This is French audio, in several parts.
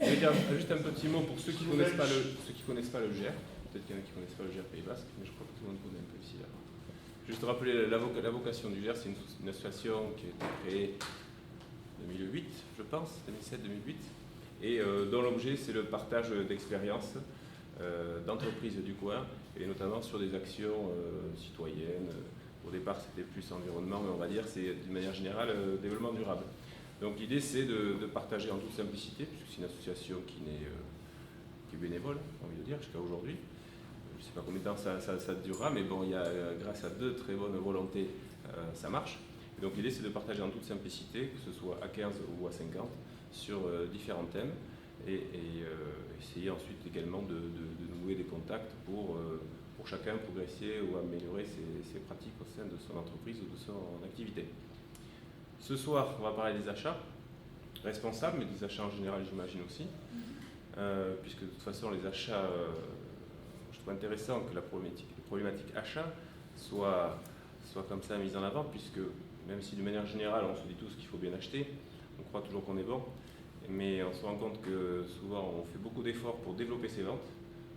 Je vais dire juste un petit mot pour ceux qui ne connaissent pas le GER. Peut-être qu'il y en a qui ne connaissent pas le GER Pays Basque, mais je crois que tout le monde connaît un peu ici. Là. Juste rappeler la vocation du GER, c'est une association qui a été créée en 2008, je pense, 2007-2008, et dont l'objet c'est le partage d'expériences d'entreprises du coin, et notamment sur des actions citoyennes. Au départ c'était plus environnement, mais on va dire c'est d'une manière générale développement durable. Donc l'idée c'est de partager en toute simplicité, puisque c'est une association qui est bénévole, on va dire, jusqu'à aujourd'hui. Je ne sais pas combien de temps ça durera, mais bon, grâce à de très bonnes volontés, ça marche. Et donc l'idée c'est de partager en toute simplicité, que ce soit à 15 ou à 50, sur différents thèmes, et essayer ensuite également de nouer des contacts pour chacun progresser ou améliorer ses pratiques au sein de son entreprise ou de son activité. Ce soir, on va parler des achats responsables, mais des achats en général, j'imagine aussi, puisque de toute façon, les achats, je trouve intéressant que la problématique achat soit comme ça mise en avant, puisque même si de manière générale, on se dit tous qu'il faut bien acheter, on croit toujours qu'on est bon, mais on se rend compte que souvent, on fait beaucoup d'efforts pour développer ses ventes,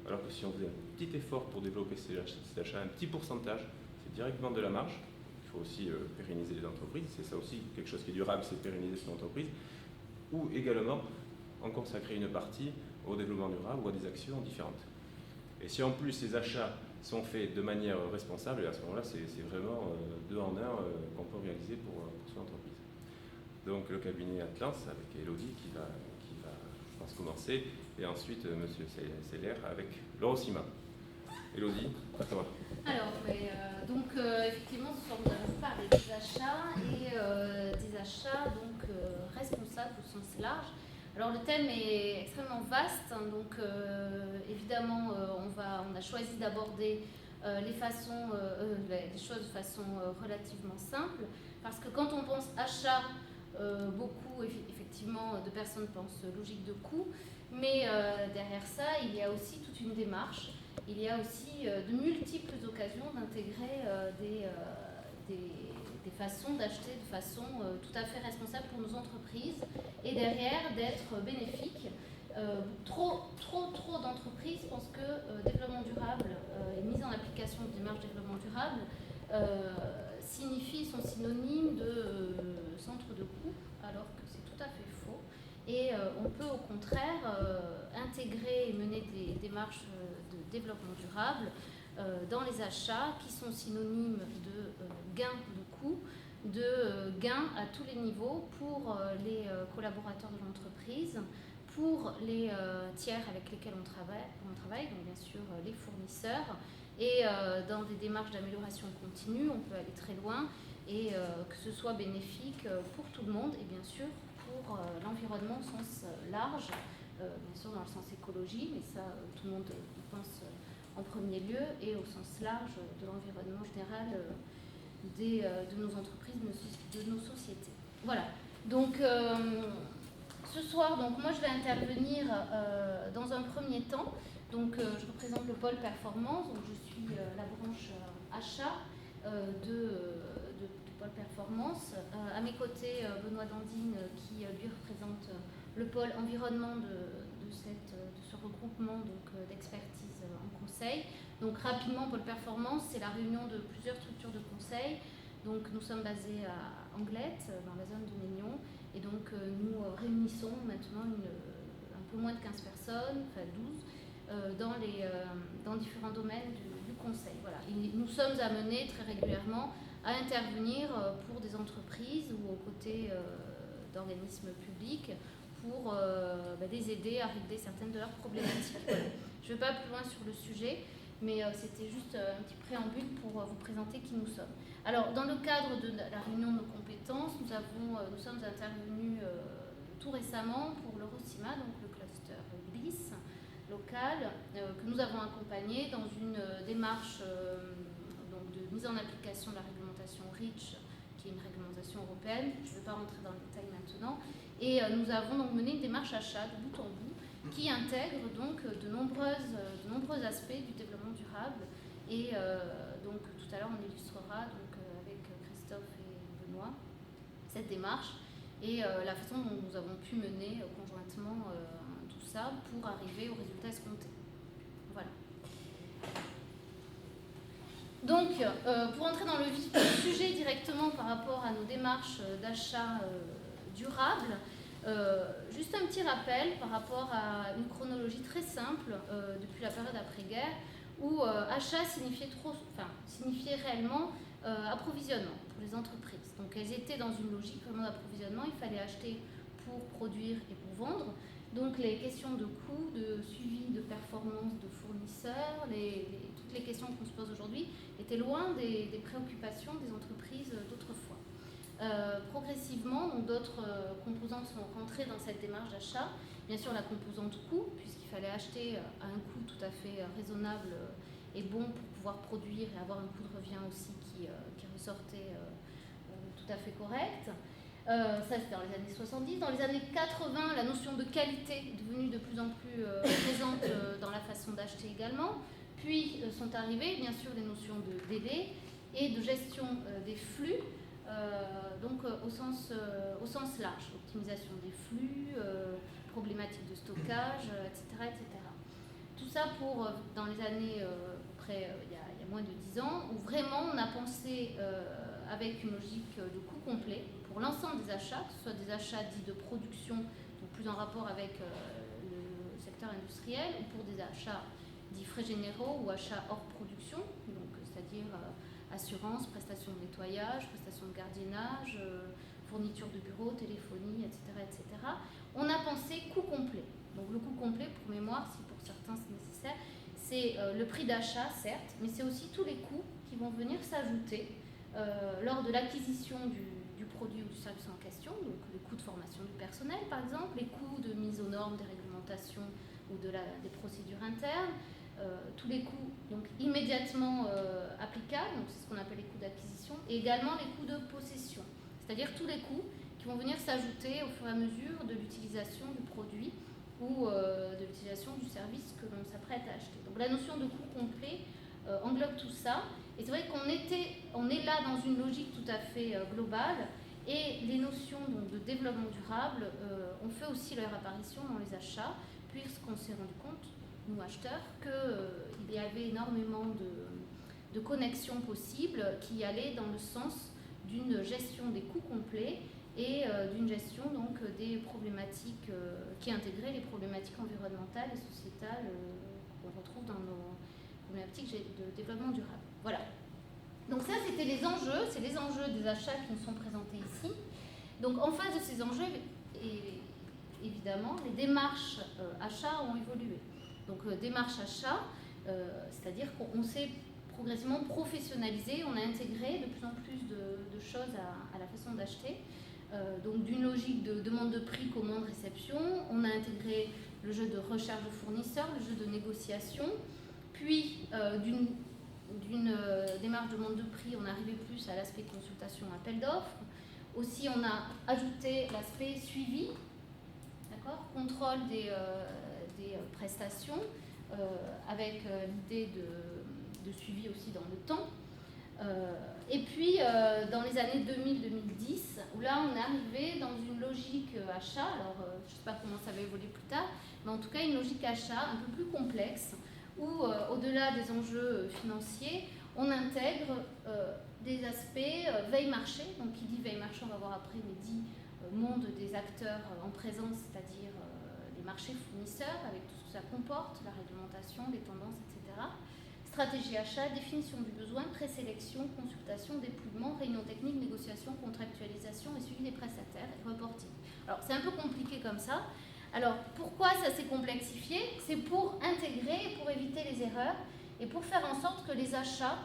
alors que si on faisait un petit effort pour développer ses achats, un petit pourcentage, c'est directement de la marge. Il faut aussi pérenniser les entreprises, c'est ça aussi quelque chose qui est durable, c'est pérenniser son entreprise, ou également en consacrer une partie au développement durable ou à des actions différentes. Et si en plus ces achats sont faits de manière responsable, et à ce moment-là, c'est vraiment deux en un qu'on peut réaliser pour son entreprise. Donc le cabinet Atlas avec Elodie qui va, je pense, commencer, et ensuite Monsieur Seller avec l'Eurocima. Elodie, à toi. Alors, effectivement, ce soir, nous allons parler des achats et des achats responsables au sens large. Alors, le thème est extrêmement vaste, hein, donc évidemment, on a choisi d'aborder les choses de façon relativement simple, parce que quand on pense achat, beaucoup effectivement de personnes pensent logique de coût, mais derrière ça, il y a aussi toute une démarche. Il y a aussi de multiples occasions d'intégrer des façons d'acheter de façon tout à fait responsable pour nos entreprises et derrière d'être bénéfique. Trop d'entreprises pensent que développement durable et mise en application de démarches de développement durable sont synonymes de centre de coût, alors que c'est tout à fait faux. Et on peut au contraire intégrer et mener des démarches de développement durable dans les achats qui sont synonymes de gains de coûts, de gains à tous les niveaux pour les collaborateurs de l'entreprise, pour les tiers avec lesquels on travaille, donc bien sûr les fournisseurs, et dans des démarches d'amélioration continue, on peut aller très loin et que ce soit bénéfique pour tout le monde et bien sûr pour l'environnement au sens large, bien sûr dans le sens écologie, mais ça tout le monde y pense en premier lieu, et au sens large de l'environnement général de nos entreprises, de nos sociétés. Voilà, donc ce soir, moi je vais intervenir dans un premier temps. Donc je représente le pôle performance, donc je suis la branche achat de pôle performance. À mes côtés, Benoît Dandine qui lui représente le pôle environnement de ce regroupement d'expertise en conseil. Donc rapidement, pôle performance, c'est la réunion de plusieurs structures de conseil. Donc nous sommes basés à Anglette, dans la zone de Maignan, et donc nous réunissons maintenant un peu moins de 15 personnes, enfin 12, dans différents domaines du conseil. Voilà. Et nous sommes amenés très régulièrement à intervenir pour des entreprises ou aux côtés d'organismes publics pour les aider à régler certaines de leurs problématiques. Voilà. Je ne vais pas plus loin sur le sujet, mais c'était juste un petit préambule pour vous présenter qui nous sommes. Alors, dans le cadre de la réunion de nos compétences, nous sommes intervenus tout récemment pour l'Eurocima, donc le cluster glisse local, que nous avons accompagné dans une démarche de mise en application de la réglementation REACH, qui est une réglementation européenne. Je ne vais pas rentrer dans le détail maintenant. Et nous avons donc mené une démarche achat de bout en bout qui intègre donc de nombreux aspects du développement durable. Et donc tout à l'heure on illustrera donc avec Christophe et Benoît cette démarche et la façon dont nous avons pu mener conjointement tout ça pour arriver au résultat escompté. Voilà. Donc, pour entrer dans le vif du sujet directement par rapport à nos démarches d'achat durable, juste un petit rappel par rapport à une chronologie très simple depuis la période après-guerre où achat signifiait réellement approvisionnement pour les entreprises. Donc elles étaient dans une logique vraiment d'approvisionnement, il fallait acheter pour produire et pour vendre. Donc les questions de coût, de suivi, de performance de fournisseurs, toutes les questions qu'on se pose aujourd'hui étaient loin des préoccupations des entreprises d'autrefois. Progressivement, d'autres composantes sont rentrées dans cette démarche d'achat. Bien sûr, la composante coût, puisqu'il fallait acheter à un coût tout à fait raisonnable et bon pour pouvoir produire et avoir un coût de revient aussi qui ressortait tout à fait correct. Ça, c'était dans les années 70. Dans les années 80, la notion de qualité est devenue de plus en plus présente dans la façon d'acheter également. Puis sont arrivées, bien sûr, les notions de délai et de gestion des flux, au sens large. Optimisation des flux, problématiques de stockage, etc., etc. Tout ça dans les années, il y a moins de 10 ans, où vraiment on a pensé avec une logique de coût complet pour l'ensemble des achats, que ce soit des achats dits de production, donc plus en rapport avec le secteur industriel, ou pour des achats dits frais généraux ou achats hors production, donc c'est-à-dire assurance, prestations de nettoyage, prestations de gardiennage, fourniture de bureaux, téléphonie, etc., etc. On a pensé coût complet. Donc le coût complet, pour mémoire, si pour certains c'est nécessaire, c'est le prix d'achat, certes, mais c'est aussi tous les coûts qui vont venir s'ajouter lors de l'acquisition du produit ou du service en question, donc les coûts de formation du personnel par exemple, les coûts de mise aux normes des réglementations ou des procédures internes, tous les coûts donc, immédiatement applicables, donc c'est ce qu'on appelle les coûts d'acquisition, et également les coûts de possession, c'est-à-dire tous les coûts qui vont venir s'ajouter au fur et à mesure de l'utilisation du produit ou de l'utilisation du service que l'on s'apprête à acheter. Donc la notion de coût complet englobe tout ça. Et c'est vrai qu'on est là dans une logique tout à fait globale et les notions donc, de développement durable ont fait aussi leur apparition dans les achats puisqu'on s'est rendu compte, nous acheteurs, qu'il y avait énormément de connexions possibles qui allaient dans le sens d'une gestion des coûts complets et d'une gestion donc, des problématiques qui intégraient les problématiques environnementales et sociétales qu'on retrouve dans nos problématiques de développement durable. Voilà. Donc ça, c'était les enjeux, c'est les enjeux des achats qui nous sont présentés ici. Donc en face de ces enjeux, évidemment, les démarches achats ont évolué. Donc démarche achat, c'est-à-dire qu'on s'est progressivement professionnalisé, on a intégré de plus en plus de choses à la façon d'acheter. Donc d'une logique de demande de prix, commande, réception, on a intégré le jeu de recherche de fournisseurs, le jeu de négociation, puis d'une démarche de demande de prix, on est arrivé plus à l'aspect consultation, appel d'offres. Aussi, on a ajouté l'aspect suivi, d'accord, contrôle des prestations, avec l'idée de suivi aussi dans le temps. Et puis, dans les années 2000-2010, où là, on est arrivé dans une logique achat, alors je ne sais pas comment ça va évoluer plus tard, mais en tout cas, une logique achat un peu plus complexe, où, au-delà des enjeux financiers, on intègre des aspects veille marché. Donc, qui dit veille marché, on va voir après, mais dit monde des acteurs en présence, c'est-à-dire les marchés fournisseurs, avec tout ce que ça comporte, la réglementation, les tendances, etc. Stratégie achat, définition du besoin, présélection, consultation, déploiement, réunion technique, négociation, contractualisation et suivi des prestataires et reporting. Alors, c'est un peu compliqué comme ça. Alors, pourquoi ça s'est complexifié? C'est pour intégrer et pour éviter les erreurs et pour faire en sorte que les achats,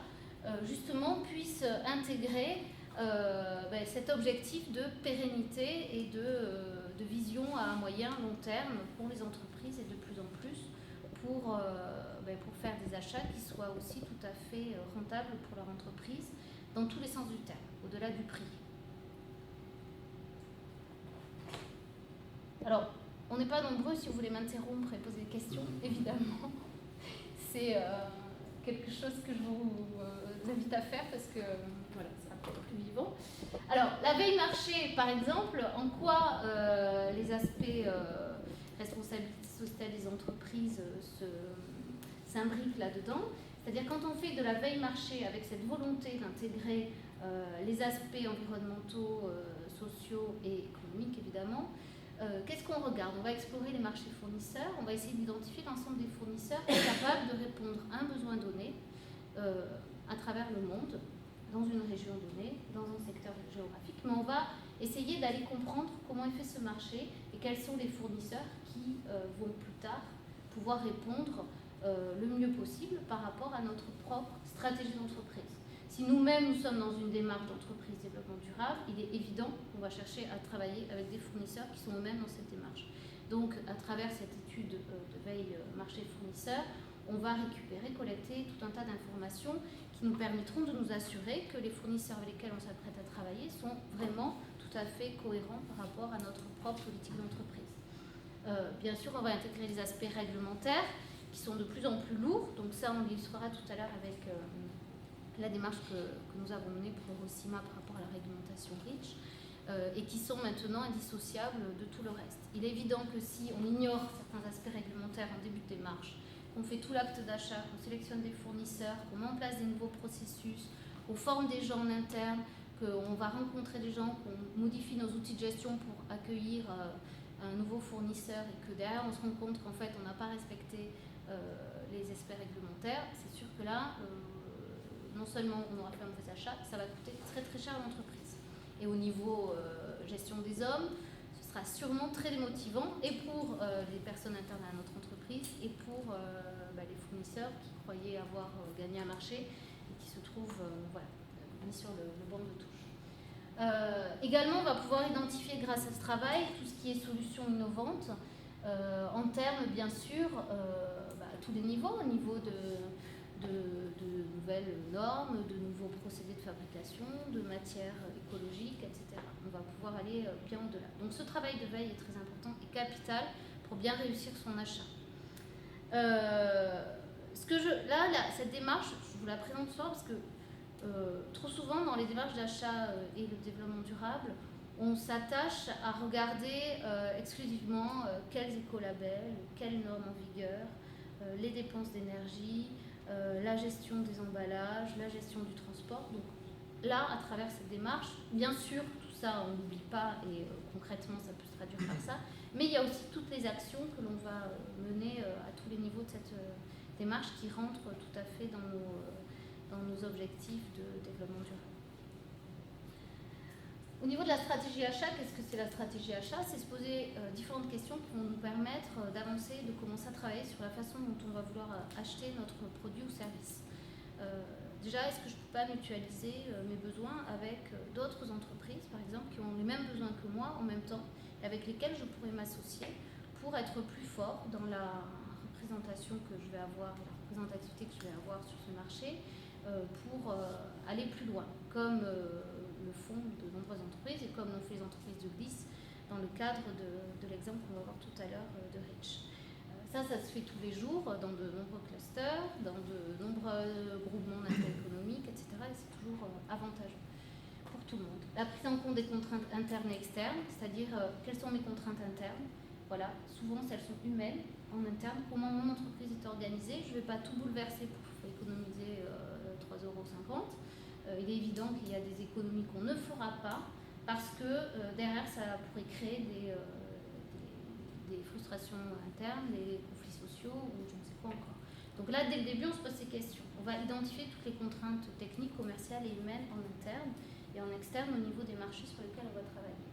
justement, puissent intégrer cet objectif de pérennité et de vision à moyen, long terme pour les entreprises et de plus en plus pour faire des achats qui soient aussi tout à fait rentables pour leur entreprise dans tous les sens du terme, au-delà du prix. Alors, on n'est pas nombreux, si vous voulez m'interrompre et poser des questions, évidemment. C'est quelque chose que je vous invite à faire parce que voilà, ça va être plus vivant. Alors, la veille marché, par exemple, en quoi les aspects responsabilité les entreprises s'imbriquent là-dedans. C'est-à-dire quand on fait de la veille marché avec cette volonté d'intégrer les aspects environnementaux, sociaux et économiques évidemment, qu'est-ce qu'on regarde? On va explorer les marchés fournisseurs, on va essayer d'identifier l'ensemble des fournisseurs qui sont capables de répondre à un besoin donné à travers le monde, dans une région donnée, dans un secteur géographique, mais on va essayer d'aller comprendre comment est fait ce marché et quels sont les fournisseurs qui vont plus tard pouvoir répondre le mieux possible par rapport à notre propre stratégie d'entreprise. Si nous-mêmes nous sommes dans une démarche d'entreprise développement durable, il est évident qu'on va chercher à travailler avec des fournisseurs qui sont eux-mêmes dans cette démarche. Donc à travers cette étude de veille marché fournisseur, on va récupérer, collecter tout un tas d'informations qui nous permettront de nous assurer que les fournisseurs avec lesquels on s'apprête à travailler sont vraiment tout à fait cohérents par rapport à notre propre politique d'entreprise. Bien sûr, on va intégrer les aspects réglementaires qui sont de plus en plus lourds, donc ça on l'illustrera tout à l'heure avec la démarche que nous avons menée pour Eurocima par rapport à la réglementation REACH, et qui sont maintenant indissociables de tout le reste. Il est évident que si on ignore certains aspects réglementaires en début de démarche, qu'on fait tout l'acte d'achat, qu'on sélectionne des fournisseurs, qu'on met en place des nouveaux processus, qu'on forme des gens en interne, qu'on va rencontrer des gens, qu'on modifie nos outils de gestion pour accueillir un nouveau fournisseur et que derrière on se rend compte qu'en fait on n'a pas respecté les aspects réglementaires, c'est sûr que là, non seulement on aura fait un mauvais achat, ça va coûter très très cher à l'entreprise. Et au niveau gestion des hommes, ce sera sûrement très démotivant et pour les personnes internes à notre entreprise et pour les fournisseurs qui croyaient avoir gagné un marché et qui se trouvent mis sur le banc de touche. Également, on va pouvoir identifier grâce à ce travail tout ce qui est solutions innovantes en termes, bien sûr, à tous les niveaux, au niveau de nouvelles normes, de nouveaux procédés de fabrication, de matières écologiques, etc. On va pouvoir aller bien au-delà. Donc ce travail de veille est très important et capital pour bien réussir son achat. Cette démarche, je vous la présente ce soir parce que trop souvent dans les démarches d'achat et le développement durable, on s'attache à regarder exclusivement quels écolabels, quelles normes en vigueur, les dépenses d'énergie, la gestion des emballages, la gestion du transport. Donc là, à travers cette démarche, bien sûr, tout ça, on n'oublie pas et concrètement, ça peut se traduire par ça, mais il y a aussi toutes les actions que l'on va mener à tous les niveaux de cette démarche qui rentrent tout à fait dans nos objectifs de développement durable. Au niveau de la stratégie achat, qu'est-ce que c'est la stratégie achat? C'est se poser différentes questions qui vont nous permettre d'avancer, de commencer à travailler sur la façon dont on va vouloir acheter notre produit ou service. Déjà, est-ce que je ne peux pas mutualiser mes besoins avec d'autres entreprises, par exemple, qui ont les mêmes besoins que moi en même temps, et avec lesquelles je pourrais m'associer pour être plus fort dans la représentation que je vais avoir, la représentativité que je vais avoir sur ce marché, pour aller plus loin, comme le font de nombreuses entreprises et comme l'ont fait les entreprises de Gliss dans le cadre de l'exemple qu'on va voir tout à l'heure de REACH. Ça se fait tous les jours dans de nombreux clusters, dans de nombreux groupements d'intérêt économique, etc. Et c'est toujours avantageux pour tout le monde. La prise en compte des contraintes internes et externes, c'est-à-dire quelles sont mes contraintes internes. Voilà, souvent elles sont humaines en interne. Comment mon entreprise est organisée, je ne vais pas tout bouleverser pour économiser 3,50 €. Il est évident qu'il y a des économies qu'on ne fera pas parce que derrière ça pourrait créer des frustrations internes, des conflits sociaux ou je ne sais quoi encore. Donc là, dès le début, on se pose ces questions. On va identifier toutes les contraintes techniques, commerciales et humaines en interne et en externe au niveau des marchés sur lesquels on va travailler.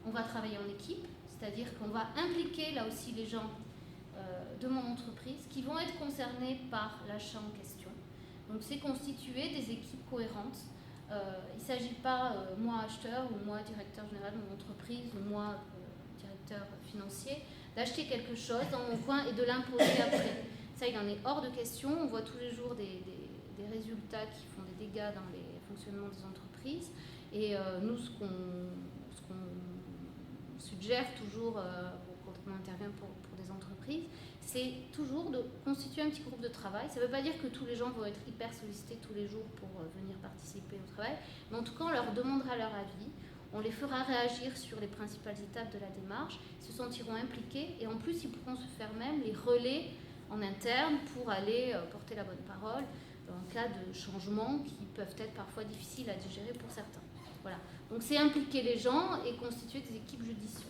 On va travailler en équipe, c'est-à-dire qu'on va impliquer là aussi les gens de mon entreprise qui vont être concernés par l'achat en question. Donc c'est constituer des équipes cohérentes. Il ne s'agit pas, moi acheteur ou moi directeur général de mon entreprise ou moi directeur financier, d'acheter quelque chose dans mon coin et de l'imposer après. Ça, il en est hors de question. On voit tous les jours des résultats qui font des dégâts dans les fonctionnements des entreprises. Et nous, ce qu'on suggère toujours quand on intervient pour des entreprises, c'est toujours de constituer un petit groupe de travail. Ça ne veut pas dire que tous les gens vont être hyper sollicités tous les jours pour venir participer au travail, mais en tout cas, on leur demandera leur avis. on les fera réagir sur les principales étapes de la démarche, ils se sentiront impliqués et en plus ils pourront se faire même les relais en interne pour aller porter la bonne parole en cas de changements qui peuvent être parfois difficiles à digérer pour certains. Voilà. Donc c'est impliquer les gens et constituer des équipes judicieuses.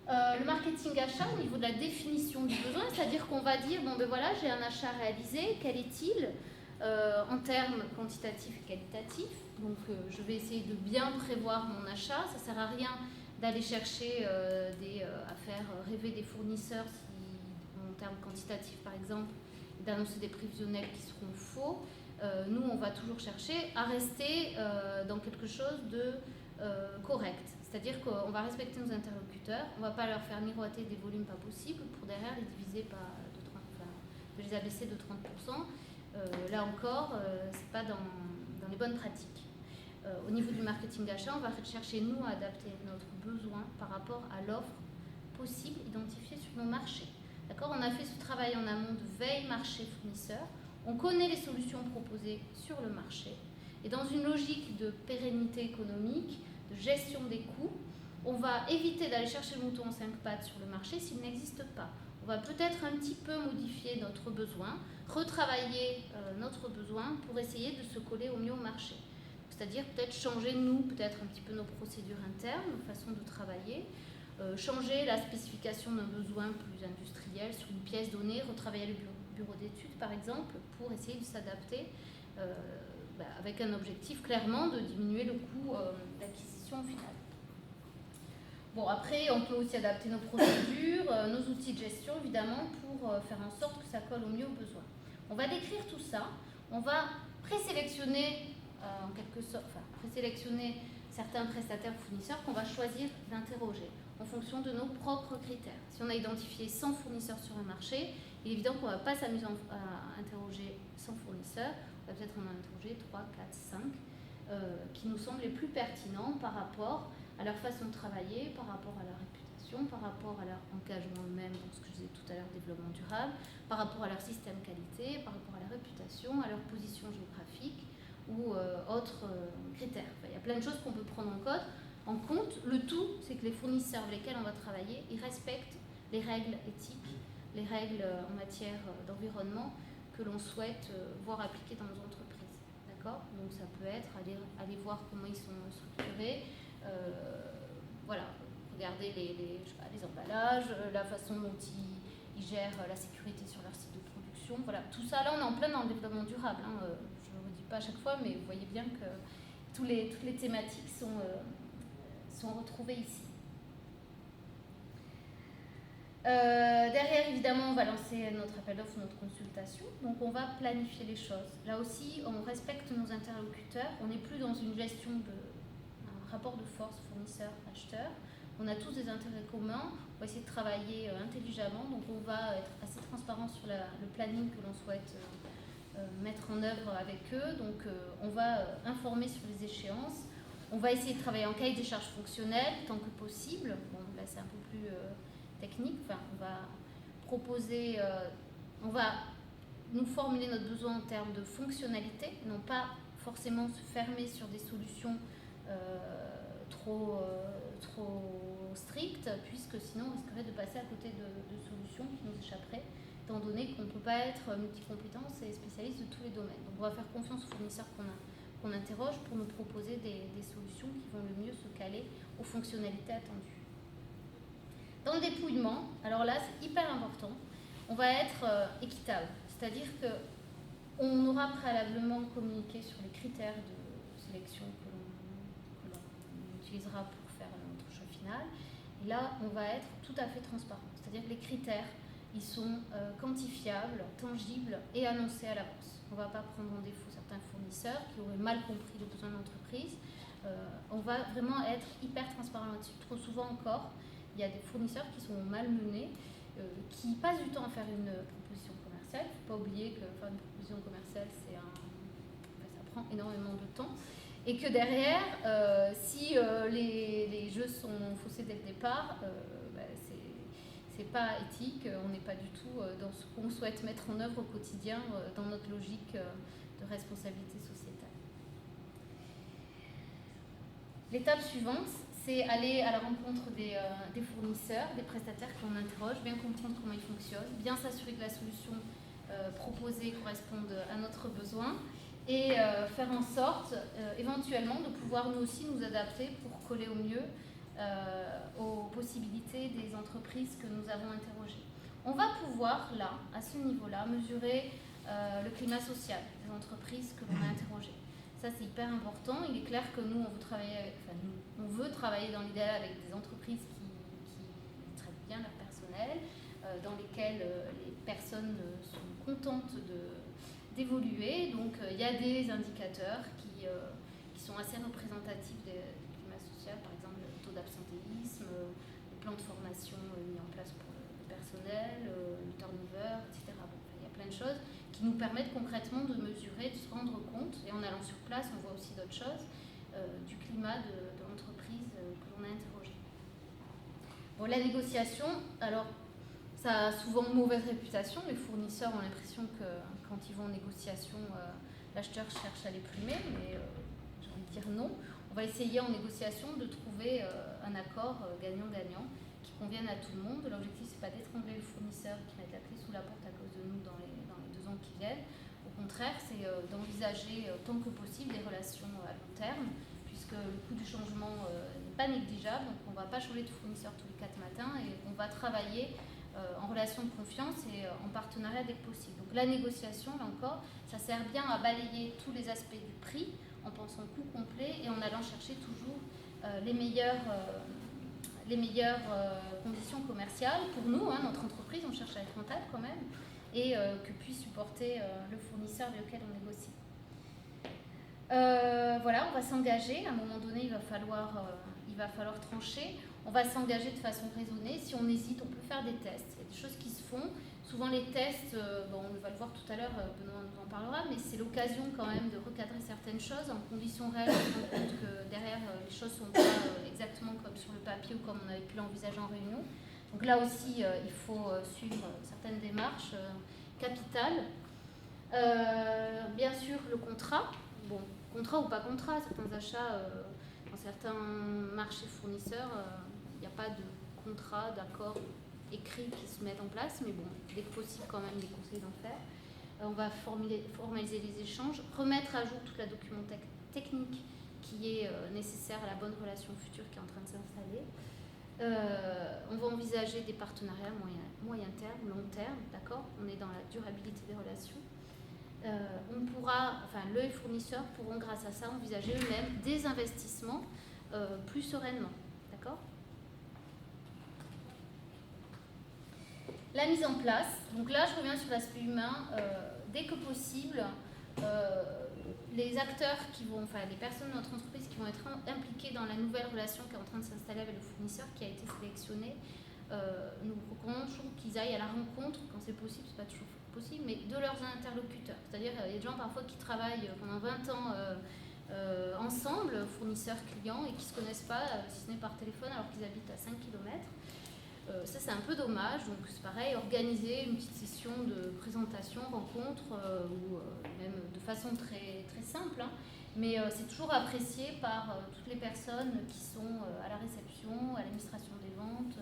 Le marketing achat au niveau de la définition du besoin, c'est-à-dire qu'on va dire, bon ben voilà, j'ai un achat réalisé, quel est-il en termes quantitatifs et qualitatifs. Donc je vais essayer de bien prévoir mon achat, ça ne sert à rien d'aller chercher à faire rêver des fournisseurs en termes quantitatifs par exemple, d'annoncer des prévisionnels qui seront faux. Nous on va toujours chercher à rester dans quelque chose de correct. C'est-à-dire qu'on va respecter nos interlocuteurs, on ne va pas leur faire miroiter des volumes pas possibles pour derrière les diviser de les abaisser de 30%. Là encore, ce n'est pas dans les bonnes pratiques. Au niveau du marketing d'achat, on va chercher, nous, à adapter notre besoin par rapport à l'offre possible identifiée sur nos marchés. D'accord ? On a fait ce travail en amont de veille marché-fournisseur. On connaît les solutions proposées sur le marché. Et dans une logique de pérennité économique, de gestion des coûts, on va éviter d'aller chercher le mouton en 5 pattes sur le marché s'il n'existe pas. On va peut-être un petit peu modifier notre besoin, retravailler notre besoin pour essayer de se coller au mieux au marché. C'est-à-dire peut-être changer, nous, peut-être un petit peu nos procédures internes, nos façons de travailler, changer la spécification d'un besoin plus industriel sur une pièce donnée, retravailler le bureau d'études, par exemple, pour essayer de s'adapter avec un objectif clairement de diminuer le coût d'acquisition finale. Bon, après, on peut aussi adapter nos procédures, nos outils de gestion, évidemment, pour faire en sorte que ça colle au mieux aux besoins. On va décrire tout ça, on va présélectionner, en quelque sorte, présélectionner certains prestataires fournisseurs qu'on va choisir d'interroger en fonction de nos propres critères. Si on a identifié 100 fournisseurs sur un marché, il est évident qu'on ne va pas s'amuser à interroger 100 fournisseurs, on va peut-être en interroger 3, 4, 5, qui nous semblent les plus pertinents par rapport à leur façon de travailler, par rapport à leur réputation, par rapport à leur engagement eux-mêmes, donc ce que je disais tout à l'heure, développement durable, par rapport à leur système qualité, par rapport à la réputation, à leur position géographique ou autres critères. Enfin, il y a plein de choses qu'on peut prendre en compte. Le tout, c'est que les fournisseurs avec lesquels on va travailler, ils respectent les règles éthiques, les règles en matière d'environnement que l'on souhaite voir appliquées dans nos entreprises. D'accord ? Donc ça peut être aller voir comment ils sont structurés, voilà, regarder les emballages, la façon dont ils gèrent la sécurité sur leur site de production. Voilà, tout ça, là, on est en plein dans le développement durable. Hein. Je ne le redis pas à chaque fois, mais vous voyez bien que toutes les thématiques sont retrouvées ici. Derrière, évidemment, on va lancer notre appel d'offres, notre consultation. Donc, on va planifier les choses. Là aussi, on respecte nos interlocuteurs. On n'est plus dans une gestion un rapport de force fournisseur-acheteur. On a tous des intérêts communs. On va essayer de travailler intelligemment. Donc, on va être assez transparent sur le planning que l'on souhaite mettre en œuvre avec eux. Donc, on va informer sur les échéances. On va essayer de travailler en cahier des charges fonctionnelles tant que possible. Bon, là, c'est un peu plus technique. Enfin, on va proposer, on va nous formuler notre besoin en termes de fonctionnalité, non pas forcément se fermer sur des solutions trop strictes, puisque sinon on risquerait de passer à côté de solutions qui nous échapperaient, étant donné qu'on ne peut pas être multicompétence et spécialiste de tous les domaines. Donc on va faire confiance aux fournisseurs qu'on interroge pour nous proposer des solutions qui vont le mieux se caler aux fonctionnalités attendues. Dans le dépouillement, alors là c'est hyper important, on va être équitable, c'est-à-dire qu'on aura préalablement communiqué sur les critères de sélection que l'on utilisera pour faire notre choix final, et là on va être tout à fait transparent, c'est-à-dire que les critères ils sont quantifiables, tangibles et annoncés à l'avance. On ne va pas prendre en défaut certains fournisseurs qui auraient mal compris les besoins de l'entreprise. On va vraiment être hyper transparent là-dessus. Trop souvent encore, il y a des fournisseurs qui sont mal menés, qui passent du temps à faire une proposition commerciale. Il ne faut pas oublier que faire une proposition commerciale, ça prend énormément de temps. Et que derrière, si les jeux sont faussés dès le départ, c'est pas éthique, on n'est pas du tout dans ce qu'on souhaite mettre en œuvre au quotidien dans notre logique de responsabilité sociétale. L'étape suivante, c'est aller à la rencontre des fournisseurs, des prestataires qu'on interroge, bien comprendre comment ils fonctionnent, bien s'assurer que la solution proposée corresponde à notre besoin et faire en sorte éventuellement de pouvoir nous aussi nous adapter pour coller au mieux aux possibilités des entreprises que nous avons interrogées. On va pouvoir là, à ce niveau-là, mesurer le climat social des entreprises que l'on a interrogées. Ça, c'est hyper important. Il est clair que nous, on veut travailler dans l'idéal avec des entreprises qui traitent bien leur personnel, dans lesquelles les personnes sont contentes d'évoluer. Donc, il y a des indicateurs qui sont assez représentatifs du climat social, par exemple le taux d'absentéisme, le plan de formation mis en place pour le personnel, le turnover, etc. Bon, il y a plein de choses qui nous permettent concrètement de mesurer, de se rendre compte, et en allant sur place, on voit aussi d'autres choses, du climat de l'entreprise que l'on a interrogée. Bon, la négociation, alors, ça a souvent une mauvaise réputation. Les fournisseurs ont l'impression que quand ils vont en négociation, l'acheteur cherche à les plumer, mais j'ai envie de dire non. On va essayer en négociation de trouver un accord gagnant-gagnant qui convienne à tout le monde. L'objectif, c'est pas d'étrangler le fournisseur qui met la clé sous la porte à cause de nous dans les 2 ans qui viennent. Au contraire, c'est d'envisager tant que possible des relations à long terme, puisque le coût du changement n'est pas négligeable. Donc on ne va pas changer de fournisseur tous les 4 matins et on va travailler en relation de confiance et en partenariat dès que possible. Donc la négociation, là encore, ça sert bien à balayer tous les aspects du prix en pensant coût complet et en allant chercher toujours les meilleures conditions commerciales pour nous, notre entreprise. On cherche à être rentable quand même et que puisse supporter le fournisseur avec lequel on négocie. Voilà, on va s'engager. À un moment donné, il va falloir trancher. On va s'engager de façon raisonnée. Si on hésite, on peut faire des tests. Il y a des choses qui se font. Souvent, les tests, on va le voir tout à l'heure, Benoît nous en parlera, mais c'est l'occasion quand même de recadrer certaines choses en conditions réelles. On se rend compte que derrière, les choses ne sont pas exactement comme sur le papier ou comme on avait pu l'envisager en réunion. Donc là aussi, il faut suivre certaines démarches capitales. Bien sûr, le contrat. Bon, contrat ou pas contrat, certains achats, dans certains marchés fournisseurs, il n'y a pas de contrat, d'accord écrit qui se mettent en place, mais bon, dès que possible quand même, les conseils d'en faire. On va formaliser les échanges, remettre à jour toute la documentation technique qui est nécessaire à la bonne relation future qui est en train de s'installer. On va envisager des partenariats moyen terme, long terme, d'accord ? On est dans la durabilité des relations. Les fournisseurs pourront grâce à ça envisager eux-mêmes des investissements plus sereinement, d'accord ? La mise en place, donc là je reviens sur l'aspect humain, dès que possible, les acteurs les personnes de notre entreprise qui vont être impliquées dans la nouvelle relation qui est en train de s'installer avec le fournisseur qui a été sélectionné, nous recommandons toujours qu'ils aillent à la rencontre, quand c'est possible, c'est pas toujours possible, mais de leurs interlocuteurs. C'est-à-dire il y a des gens parfois qui travaillent pendant 20 ans ensemble, fournisseurs, clients, et qui ne se connaissent pas, si ce n'est par téléphone, alors qu'ils habitent à 5 km. Ça, c'est un peu dommage. Donc, c'est pareil, organiser une petite session de présentation, rencontre, ou même de façon très, très simple. Mais c'est toujours apprécié par toutes les personnes qui sont à la réception, à l'administration des ventes,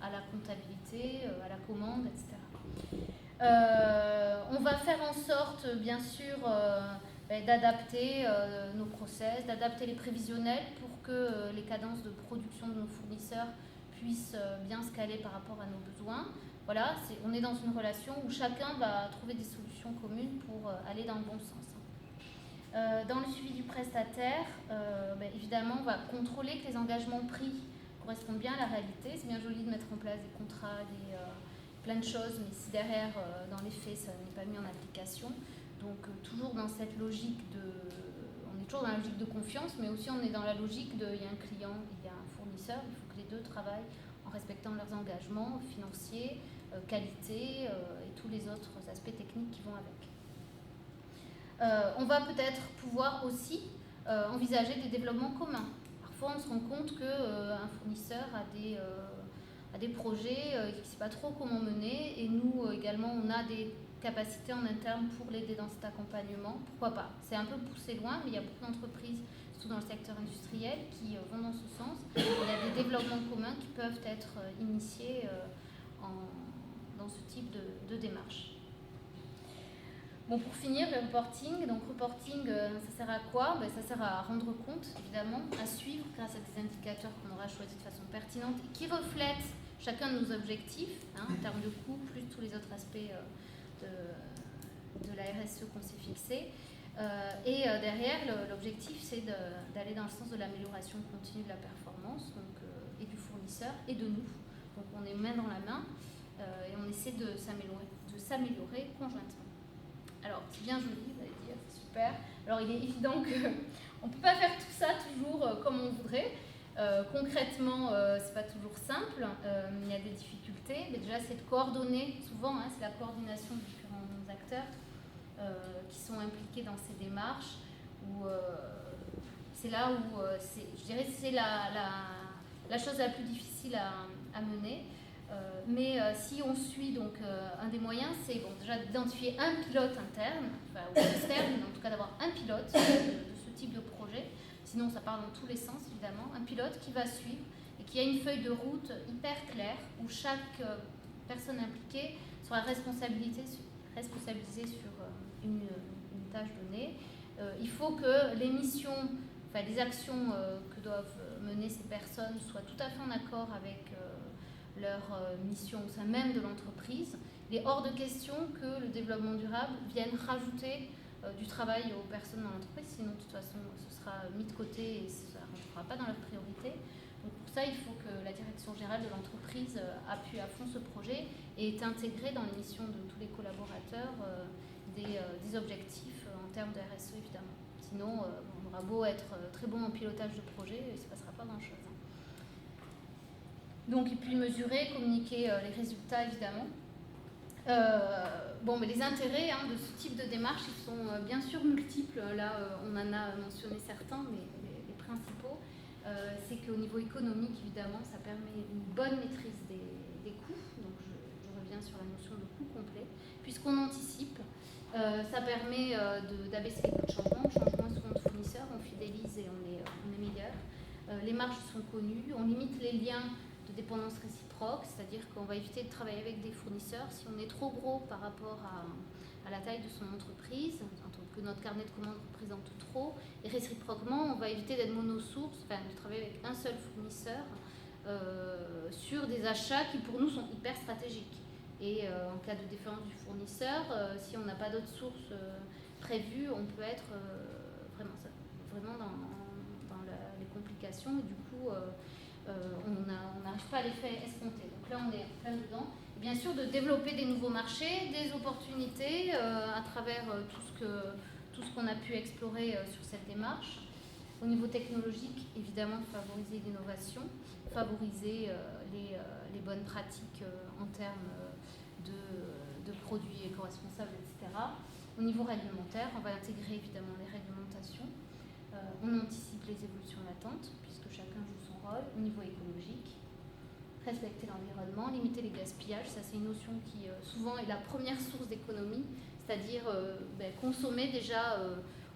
à la comptabilité, à la commande, etc. On va faire en sorte, bien sûr, d'adapter nos process, d'adapter les prévisionnels pour que les cadences de production de nos fournisseurs puissent bien se caler par rapport à nos besoins. Voilà, on est dans une relation où chacun va trouver des solutions communes pour aller dans le bon sens. Dans le suivi du prestataire, évidemment, on va contrôler que les engagements pris correspondent bien à la réalité. C'est bien joli de mettre en place des contrats, plein de choses, mais si derrière, dans les faits, ça n'est pas mis en application. Donc, toujours dans cette logique on est toujours dans la logique de confiance, mais aussi on est dans la logique il y a un client, il y a un fournisseur, il faut que les deux travaillent en respectant leurs engagements financiers, qualité et tous les autres aspects techniques qui vont avec. On va peut-être pouvoir aussi envisager des développements communs. Parfois, on se rend compte qu'un fournisseur a des projets qui ne sait pas trop comment mener, et nous également, on a des capacités en interne pour l'aider dans cet accompagnement. Pourquoi pas ? C'est un peu poussé loin, mais il y a beaucoup d'entreprises surtout dans le secteur industriel, qui vont dans ce sens. Il y a des développements communs qui peuvent être initiés dans ce type de démarche. Bon, pour finir, le reporting. Donc, reporting, ça sert à quoi? Ça sert à rendre compte, évidemment, à suivre grâce à des indicateurs qu'on aura choisis de façon pertinente et qui reflètent chacun de nos objectifs, en termes de coûts, plus tous les autres aspects de la RSE qu'on s'est fixé. Et derrière, l'objectif, c'est d'aller dans le sens de l'amélioration continue de la performance, et du fournisseur et de nous. Donc, on est main dans la main et on essaie de s'améliorer conjointement. Alors, c'est bien joli, vous allez dire, c'est super. Alors, il est évident qu'on ne peut pas faire tout ça toujours comme on voudrait. Concrètement, c'est pas toujours simple. Il y a des difficultés. Mais déjà, c'est de coordonner. Souvent, c'est la coordination de différents acteurs qui sont impliqués dans ces démarches. C'est là où, je dirais, c'est la chose la plus difficile à mener. Mais si on suit, donc un des moyens, c'est déjà d'identifier un pilote interne, ou externe, mais en tout cas d'avoir un pilote de ce type de projet. Sinon, ça part dans tous les sens, évidemment. Un pilote qui va suivre et qui a une feuille de route hyper claire où chaque personne impliquée sera responsabilisée sur une tâche donnée. Il faut que les missions, les actions que doivent mener ces personnes soient tout à fait en accord avec leur mission au sein même de l'entreprise. Il est hors de question que le développement durable vienne rajouter du travail aux personnes dans l'entreprise, sinon de toute façon ce sera mis de côté et ça ne rentrera pas dans leur priorité. Donc pour ça, il faut que la direction générale de l'entreprise appuie à fond ce projet et est intégrée dans les missions de tous les collaborateurs des objectifs en termes de RSE évidemment. Sinon, on aura beau être très bon en pilotage de projet, il ne se passera pas grand-chose. Donc, et puis mesurer, communiquer les résultats évidemment. Mais les intérêts de ce type de démarche, ils sont bien sûr multiples. Là, on en a mentionné certains, mais les principaux, c'est qu'au niveau économique, évidemment, ça permet une bonne maîtrise des coûts. Donc, je reviens sur la notion de coût complet, puisqu'on anticipe. Ça permet d'abaisser les coûts de changement. On change moins souvent de fournisseurs, on fidélise et on est meilleur. Les marges sont connues, on limite les liens de dépendance réciproque, c'est-à-dire qu'on va éviter de travailler avec des fournisseurs si on est trop gros par rapport à la taille de son entreprise, que notre carnet de commandes représente trop, et réciproquement, on va éviter d'être monosource, de travailler avec un seul fournisseur sur des achats qui pour nous sont hyper stratégiques. Et en cas de différence du fournisseur, si on n'a pas d'autres sources prévues, on peut être vraiment dans les complications, et du coup on n'arrive pas à l'effet escompté. Donc là, on est plein dedans. Et bien sûr, de développer des nouveaux marchés, des opportunités à travers tout ce qu'on a pu explorer sur cette démarche. Au niveau technologique, évidemment, favoriser l'innovation, favoriser les bonnes pratiques en termes de produits éco-responsables, etc. Au niveau réglementaire, on va intégrer évidemment les réglementations. On anticipe les évolutions latentes, puisque chacun joue son rôle. Au niveau écologique, respecter l'environnement, limiter les gaspillages, ça c'est une notion qui souvent est la première source d'économie, c'est-à-dire consommer déjà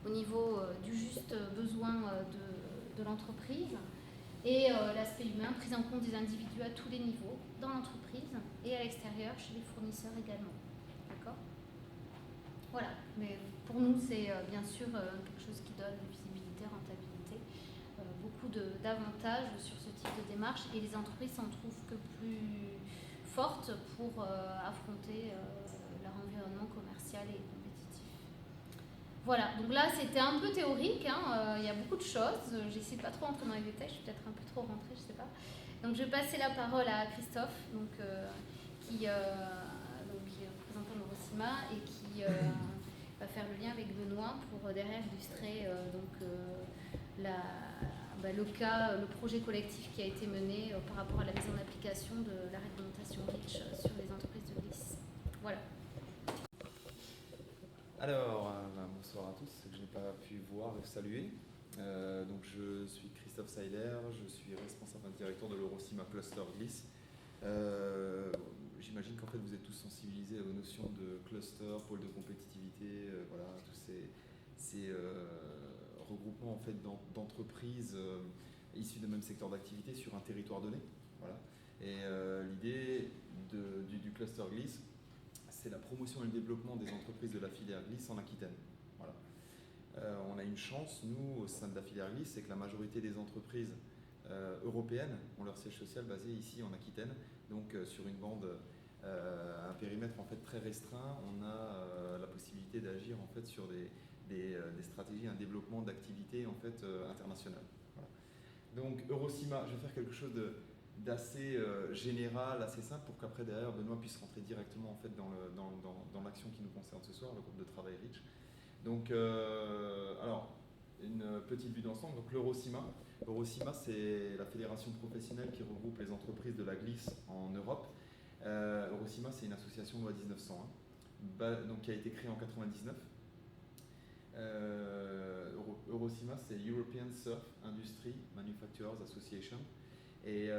au niveau du juste besoin de l'entreprise. Et l'aspect humain, prise en compte des individus à tous les niveaux, dans l'entreprise et à l'extérieur, chez les fournisseurs également. D'accord ? Voilà, mais pour nous c'est bien sûr quelque chose qui donne visibilité, rentabilité, beaucoup d'avantages sur ce type de démarche, et les entreprises s'en trouvent que plus fortes pour affronter leur environnement commercial et compétitif. Voilà, donc là c'était un peu théorique, il y a beaucoup de choses, j'essaie de pas trop rentrer dans les détails, je suis peut-être un peu trop rentrée, je sais pas. Donc je vais passer la parole à Christophe, qui est représentant de Eurocima et qui va faire le lien avec Benoît pour derrière illustrer le projet collectif qui a été mené par rapport à la mise en application de la réglementation REACH sur les entreprises de glisse. Voilà. Alors, bonsoir à tous, que je n'ai pas pu voir et saluer. Donc, je suis Christophe Seiler, je suis responsable directeur de l'Eurocima Cluster Glisse. J'imagine qu'en fait vous êtes tous sensibilisés aux notions de cluster, pôle de compétitivité, voilà, tous ces regroupement en fait, d'entreprises issues du même secteur d'activité sur un territoire donné. Voilà. Et l'idée du cluster Gliss, c'est la promotion et le développement des entreprises de la filière Gliss en Aquitaine. Voilà. On a une chance, nous, au sein de la filière Gliss, c'est que la majorité des entreprises européennes ont leur siège social basé ici en Aquitaine, donc sur une bande, un périmètre en fait très restreint. On a la possibilité d'agir en fait sur des stratégies, un développement d'activités en fait internationales. Voilà. Donc Eurocima, je vais faire quelque chose d'assez général, assez simple, pour qu'après derrière Benoît puisse rentrer directement en fait dans l'action qui nous concerne ce soir, le groupe de travail Reach. Donc, alors, une petite vue d'ensemble. Donc, l'Eurocima, c'est la fédération professionnelle qui regroupe les entreprises de la glisse en Europe. Eurocima, c'est une association loi 1901, donc, qui a été créée en 1999. Eurocima, c'est European Surf Industry Manufacturers Association, et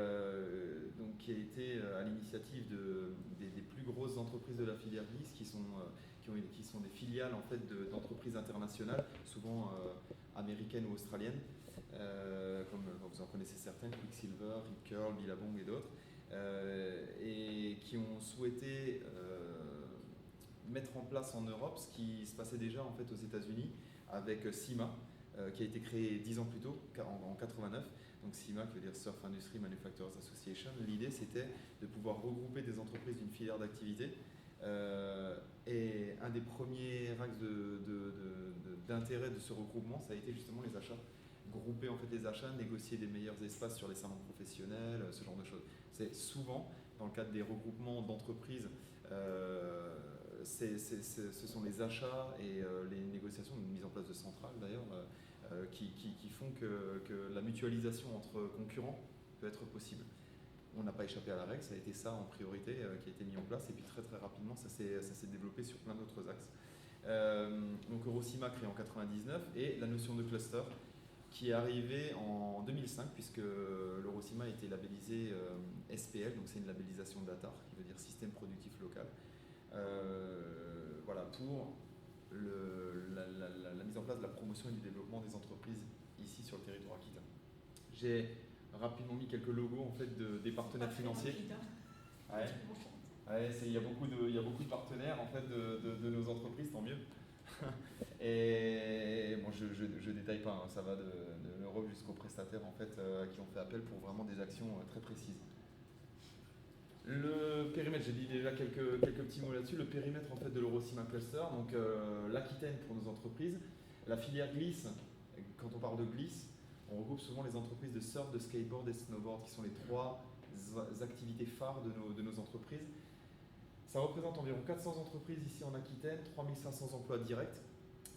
donc, qui a été à l'initiative des plus grosses entreprises de la filière glisse qui sont des filiales en fait, d'entreprises internationales, souvent américaines ou australiennes, comme vous en connaissez certaines, Quicksilver, Rip Curl, Billabong et d'autres, et qui ont souhaité mettre en place en Europe ce qui se passait déjà en fait, aux États-Unis avec CIMA, qui a été créé 10 ans plus tôt, en 89. Donc CIMA, qui veut dire Surf Industry Manufacturers Association. L'idée, c'était de pouvoir regrouper des entreprises d'une filière d'activité. Et un des premiers axes d'intérêt de ce regroupement, ça a été justement les achats. Grouper en fait les achats, négocier des meilleurs espaces sur les salons professionnels, ce genre de choses. C'est souvent, dans le cadre des regroupements d'entreprises, ce sont les achats et les négociations, une mise en place de centrales d'ailleurs, qui font que la mutualisation entre concurrents peut être possible. On n'a pas échappé à la règle, ça a été ça en priorité qui a été mis en place, et puis très très rapidement ça s'est développé sur plein d'autres axes. Donc Eurocima créé en 99, et la notion de cluster qui est arrivée en 2005, puisque l'Eurocima a été labellisé SPL, donc c'est une labellisation DATAR, qui veut dire système productif local, voilà, pour la mise en place de la promotion et du développement des entreprises ici sur le territoire aquitain. J'ai rapidement mis quelques logos en fait des partenaires financiers. Ouais. Ouais, il y a beaucoup de partenaires en fait de nos entreprises, tant mieux. Et bon, je détaille pas, hein, ça va de l'Europe jusqu'aux prestataires en fait à qui on fait appel pour vraiment des actions très précises. Le périmètre, j'ai dit déjà quelques petits mots là-dessus. Le périmètre en fait de l'Eurocima Cluster, donc l'Aquitaine pour nos entreprises, la filière glisse. Quand on parle de glisse, on regroupe souvent les entreprises de surf, de skateboard et de snowboard, qui sont les trois activités phares de nos entreprises. Ça représente environ 400 entreprises ici en Aquitaine, 3500 emplois directs,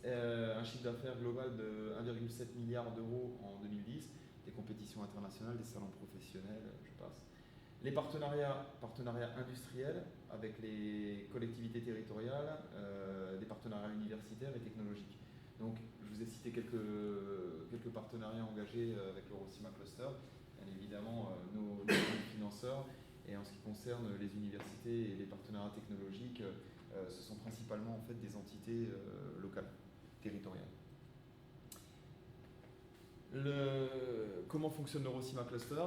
un chiffre d'affaires global de 1,7 milliard d'euros en 2010, des compétitions internationales, des salons professionnels, je passe. Les partenariats industriels avec les collectivités territoriales, des partenariats universitaires et technologiques. Donc, je vous ai cité quelques partenariats engagés avec l'Eurocima Cluster, bien évidemment nos financeurs, et en ce qui concerne les universités et les partenariats technologiques, ce sont principalement en fait, des entités locales, territoriales. Comment fonctionne l'Eurocima Cluster ?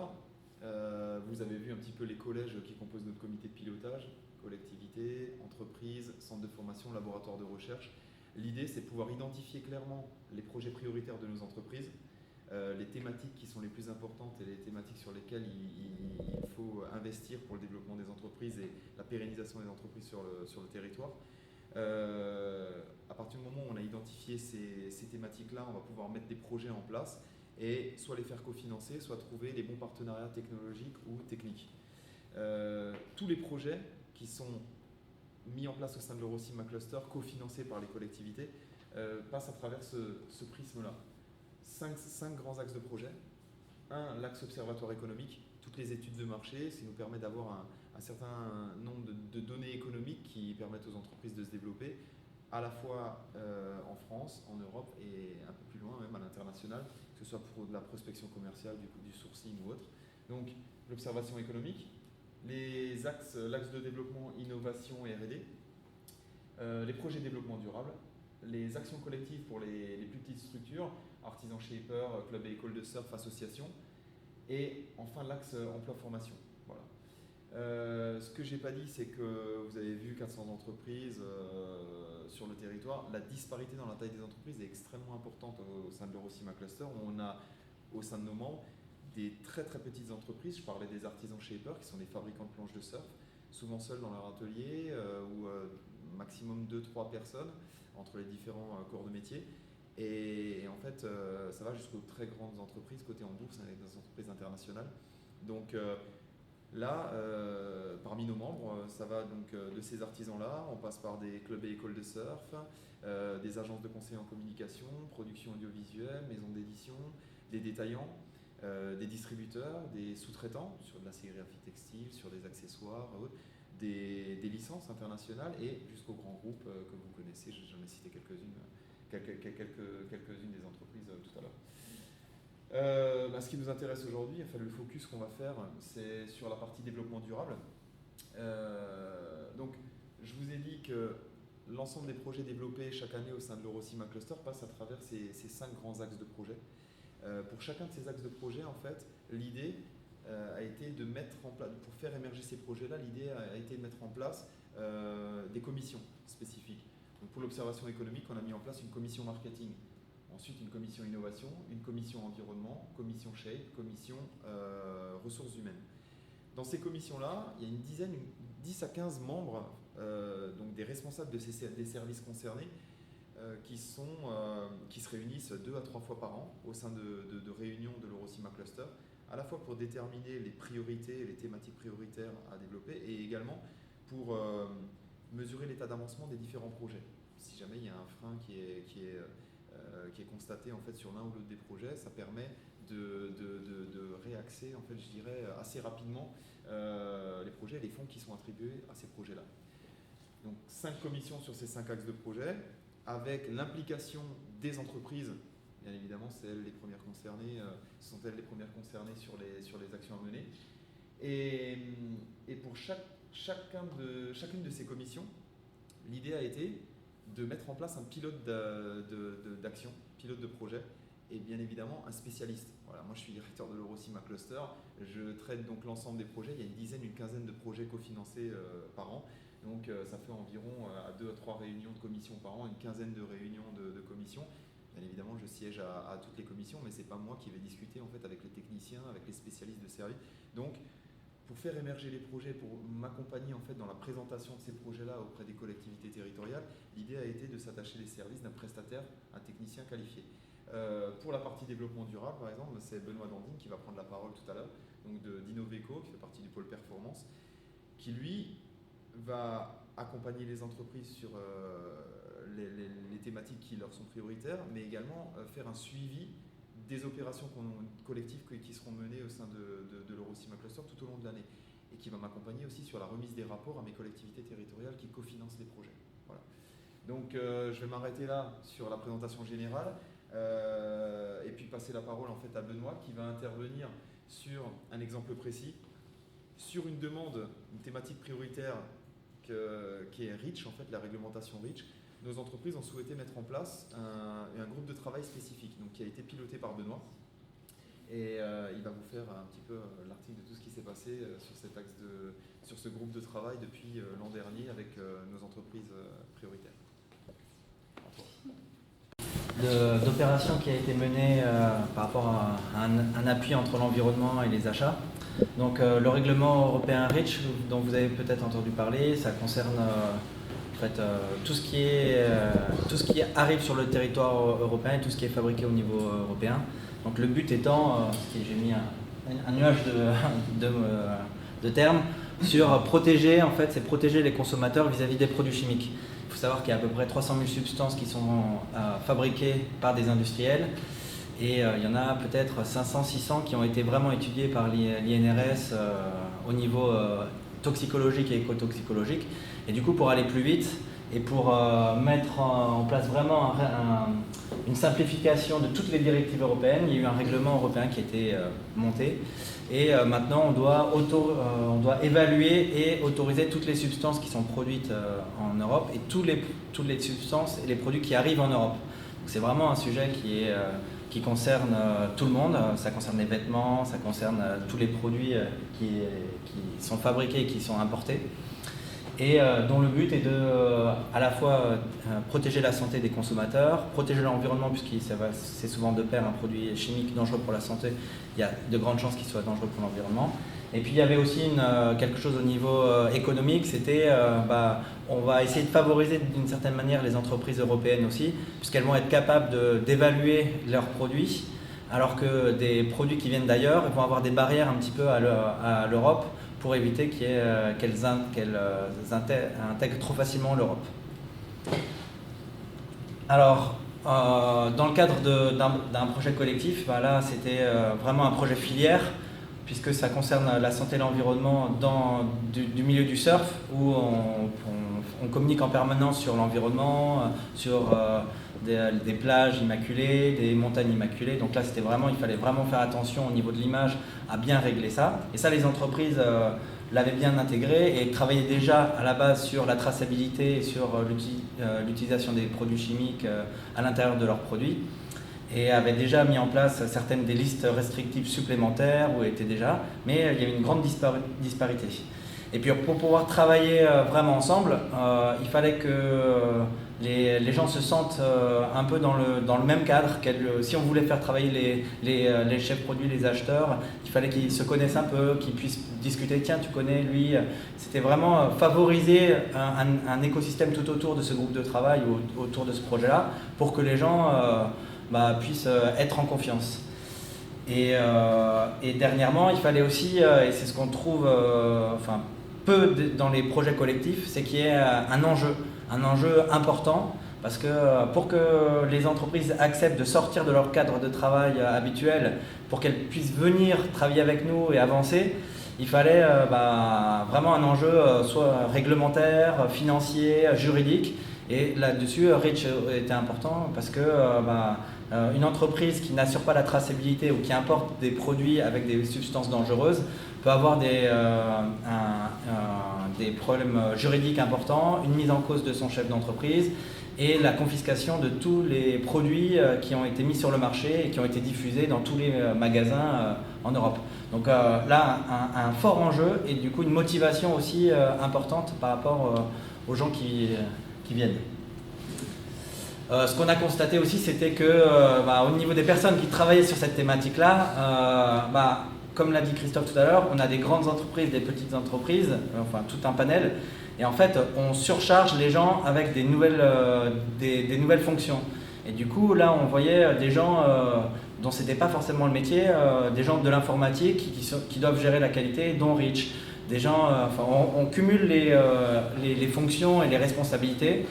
Vous avez vu un petit peu les collèges qui composent notre comité de pilotage, collectivités, entreprises, centres de formation, laboratoires de recherche. L'idée, c'est de pouvoir identifier clairement les projets prioritaires de nos entreprises, les thématiques qui sont les plus importantes et les thématiques sur lesquelles il faut investir pour le développement des entreprises et la pérennisation des entreprises sur le territoire. À partir du moment où on a identifié ces thématiques-là, on va pouvoir mettre des projets en place et soit les faire cofinancer, soit trouver les bons partenariats technologiques ou techniques. Tous les projets qui sont mis en place au sein de l'Eurocima Cluster, cofinancés par les collectivités, passent à travers ce prisme-là. 5 grands axes de projet. L'axe observatoire économique, toutes les études de marché, ça nous permet d'avoir un certain nombre de données économiques qui permettent aux entreprises de se développer, à la fois en France, en Europe et un peu plus loin, même à l'international, que ce soit pour de la prospection commerciale, du sourcing ou autre. Donc l'observation économique, l'axe de développement, innovation et R&D, les projets de développement durable, les actions collectives pour les plus petites structures. artisans shapers, club et école de surf, association. Et enfin l'axe emploi-formation. Voilà. Ce que j'ai pas dit, c'est que vous avez vu 400 entreprises sur le territoire. La disparité dans la taille des entreprises est extrêmement importante au sein de l'Eurocima Cluster. On a au sein de nos membres des très très petites entreprises. Je parlais des artisans shapers qui sont des fabricants de planches de surf, souvent seuls dans leur atelier ou maximum 2-3 personnes entre les différents corps de métier. Et en fait, ça va jusqu'aux très grandes entreprises cotées en bourse, avec des entreprises internationales. Donc là, parmi nos membres, ça va donc de ces artisans-là, on passe par des clubs et écoles de surf, des agences de conseil en communication, production audiovisuelle, maisons d'édition, des détaillants, des distributeurs, des sous-traitants sur de la sérigraphie textile, sur des accessoires, des licences internationales et jusqu'aux grands groupes que vous connaissez. J'en ai cité quelques-unes des entreprises tout à l'heure. Ce qui nous intéresse aujourd'hui, enfin, le focus qu'on va faire, c'est sur la partie développement durable. Donc, je vous ai dit que l'ensemble des projets développés chaque année au sein de l'Eurocima Cluster passent à travers ces 5 grands axes de projet. Pour chacun de ces axes de projet, en fait, l'idée a été de mettre en place, pour faire émerger ces projets-là, l'idée a été de mettre en place des commissions spécifiques. Donc pour l'observation économique, on a mis en place une commission marketing, ensuite une commission innovation, une commission environnement, commission shape, commission ressources humaines. Dans ces commissions-là, il y a 10 à 15 membres, donc des responsables des services concernés, qui se réunissent 2 à 3 fois par an au sein de réunions de l'Eurocima Cluster, à la fois pour déterminer les priorités, les thématiques prioritaires à développer et également pour mesurer l'état d'avancement des différents projets. Si jamais il y a un frein qui est constaté en fait, sur l'un ou l'autre des projets, ça permet de réaxer en fait, je dirais, assez rapidement les projets et les fonds qui sont attribués à ces projets-là. Donc 5 commissions sur ces 5 axes de projet, avec l'implication des entreprises. Bien évidemment, ce sont elles les premières concernées sur les actions à mener. Et pour chacune de ces commissions, l'idée a été de mettre en place un pilote d'action, pilote de projet, et bien évidemment un spécialiste. Voilà, moi je suis directeur de l'Eurocima Cluster, je traite donc l'ensemble des projets, il y a une quinzaine de projets cofinancés par an. Donc ça fait environ à 2 à 3 réunions de commission par an, une quinzaine de réunions de commissions. Bien évidemment, je siège à toutes les commissions, mais ce n'est pas moi qui vais discuter en fait, avec les techniciens, avec les spécialistes de service. Donc, pour faire émerger les projets, pour m'accompagner en fait, dans la présentation de ces projets-là auprès des collectivités territoriales, l'idée a été de s'attacher les services d'un prestataire, un technicien qualifié. Pour la partie développement durable, par exemple, c'est Benoît Dandine qui va prendre la parole tout à l'heure, donc d'Innoveco, qui fait partie du pôle performance, qui lui va accompagner les entreprises sur les thématiques qui leur sont prioritaires, mais également faire un suivi des opérations collectives qui seront menées au sein de l'Eurocima Cluster tout au long de l'année et qui va m'accompagner aussi sur la remise des rapports à mes collectivités territoriales qui cofinancent les projets. Voilà. Donc je vais m'arrêter là sur la présentation générale et puis passer la parole en fait à Benoît qui va intervenir sur un exemple précis, sur une demande, une thématique prioritaire qui est REACH, en fait, la réglementation REACH. Nos entreprises ont souhaité mettre en place un groupe de travail spécifique, donc qui a été piloté par Benoît. Et il va vous faire un petit peu l'article de tout ce qui s'est passé sur ce groupe de travail depuis l'an dernier avec nos entreprises prioritaires. D'opération qui a été menée par rapport à un appui entre l'environnement et les achats. Donc le règlement européen REACH, dont vous avez peut-être entendu parler, ça concerne en fait, tout ce qui arrive sur le territoire européen et tout ce qui est fabriqué au niveau européen. Donc le but étant, j'ai mis un nuage de termes, sur protéger, en fait, c'est protéger les consommateurs vis-à-vis des produits chimiques. Il faut savoir qu'il y a à peu près 300 000 substances qui sont fabriquées par des industriels. Et il y en a peut-être 500-600 qui ont été vraiment étudiés par l'INRS au niveau toxicologique et écotoxicologique. Et du coup, pour aller plus vite et pour mettre en place vraiment une simplification de toutes les directives européennes, il y a eu un règlement européen qui a été monté. Et maintenant, on doit évaluer et autoriser toutes les substances qui sont produites en Europe et toutes les substances et les produits qui arrivent en Europe. c'est vraiment un sujet qui concerne tout le monde, ça concerne les vêtements, ça concerne tous les produits qui sont fabriqués et qui sont importés, et dont le but est de à la fois protéger la santé des consommateurs, protéger l'environnement, c'est souvent de pair un produit chimique dangereux pour la santé, il y a de grandes chances qu'il soit dangereux pour l'environnement. Et puis il y avait aussi quelque chose au niveau économique, c'était on va essayer de favoriser d'une certaine manière les entreprises européennes aussi, puisqu'elles vont être capables d'évaluer leurs produits, alors que des produits qui viennent d'ailleurs vont avoir des barrières un petit peu à l'Europe pour éviter qu'elles intègrent trop facilement l'Europe. Alors, dans le cadre d'un projet collectif, là c'était vraiment un projet filière, puisque ça concerne la santé et l'environnement du milieu du surf, où on communique en permanence sur l'environnement, sur des plages immaculées, des montagnes immaculées. Donc là, il fallait vraiment faire attention au niveau de l'image à bien régler ça. Et ça, les entreprises l'avaient bien intégré et travaillaient déjà à la base sur la traçabilité et sur l'utilisation des produits chimiques à l'intérieur de leurs produits, et avaient déjà mis en place certaines des listes restrictives supplémentaires où étaient déjà, mais il y avait une grande disparité. Et puis pour pouvoir travailler vraiment ensemble, il fallait que les gens se sentent un peu dans le même cadre. Si on voulait faire travailler les chefs produits, les acheteurs, il fallait qu'ils se connaissent un peu, qu'ils puissent discuter. Tiens, tu connais lui. C'était vraiment favoriser un écosystème tout autour de ce groupe de travail, autour de ce projet-là, pour que les gens puissent être en confiance. Et dernièrement, il fallait aussi, et c'est ce qu'on trouve peu dans les projets collectifs, c'est qu'il y ait un enjeu important, parce que pour que les entreprises acceptent de sortir de leur cadre de travail habituel, pour qu'elles puissent venir travailler avec nous et avancer, il fallait vraiment un enjeu soit réglementaire, financier, juridique. Et là-dessus, REACH était important parce que une entreprise qui n'assure pas la traçabilité ou qui importe des produits avec des substances dangereuses peut avoir des problèmes juridiques importants, une mise en cause de son chef d'entreprise et la confiscation de tous les produits qui ont été mis sur le marché et qui ont été diffusés dans tous les magasins en Europe. Donc là, un fort enjeu et du coup une motivation aussi importante par rapport aux gens qui viennent. Ce qu'on a constaté aussi, c'était que au niveau des personnes qui travaillaient sur cette thématique-là, comme l'a dit Christophe tout à l'heure, on a des grandes entreprises, des petites entreprises, enfin tout un panel, et en fait on surcharge les gens avec des nouvelles fonctions. Et du coup là on voyait des gens dont c'était pas forcément le métier, des gens de l'informatique qui doivent gérer la qualité, dont REACH. Des gens, on cumule les fonctions et les responsabilités.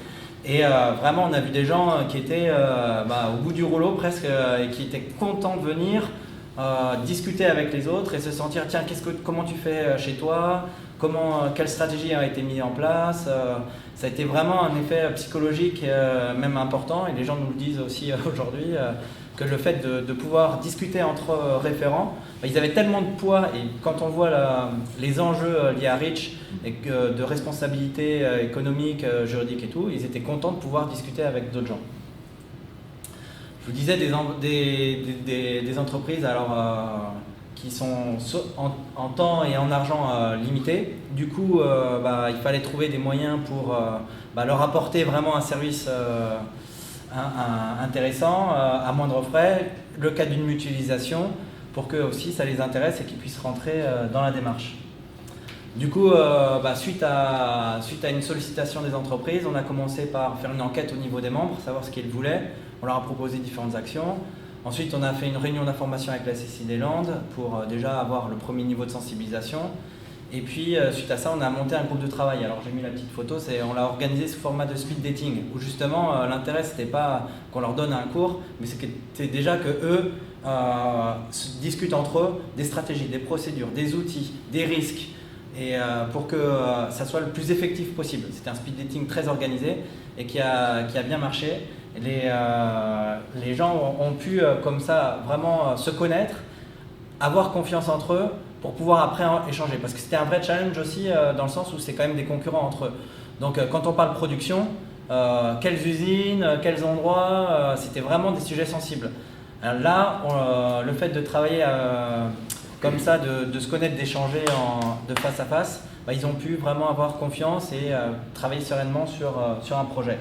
Et vraiment, on a vu des gens qui étaient au bout du rouleau presque et qui étaient contents de venir discuter avec les autres et se sentir tiens, comment tu fais chez toi, quelle stratégie a été mise en place. Ça a été vraiment un effet psychologique même important et les gens nous le disent aussi aujourd'hui que le fait de pouvoir discuter entre référents, ils avaient tellement de poids et quand on voit les enjeux liés à REACH et de responsabilité économique, juridique et tout, ils étaient contents de pouvoir discuter avec d'autres gens. Je vous disais des entreprises qui sont en temps et en argent limités. Du coup, il fallait trouver des moyens pour leur apporter vraiment un service intéressant, à moindre frais, le cas d'une mutualisation, pour que aussi ça les intéresse et qu'ils puissent rentrer dans la démarche. Du coup, suite à une sollicitation des entreprises, on a commencé par faire une enquête au niveau des membres, savoir ce qu'ils voulaient. On leur a proposé différentes actions. Ensuite, on a fait une réunion d'information avec la CCI des Landes pour déjà avoir le premier niveau de sensibilisation. Et puis, suite à ça, on a monté un groupe de travail. Alors, j'ai mis la petite photo, on l'a organisé sous format de speed dating, où justement, l'intérêt, c'était pas qu'on leur donne un cours, mais c'était déjà qu'eux discutent entre eux des stratégies, des procédures, des outils, des risques, et pour que ça soit le plus effectif possible. C'était un speed dating très organisé et qui a bien marché. Les gens ont pu, comme ça, vraiment se connaître, avoir confiance entre eux, pour pouvoir après échanger. Parce que c'était un vrai challenge aussi dans le sens où c'est quand même des concurrents entre eux. Donc quand on parle production, quelles usines, quels endroits, c'était vraiment des sujets sensibles. Alors là, le fait de travailler comme ça, de se connaître, d'échanger de face à face, bah, ils ont pu vraiment avoir confiance et travailler sereinement sur un projet.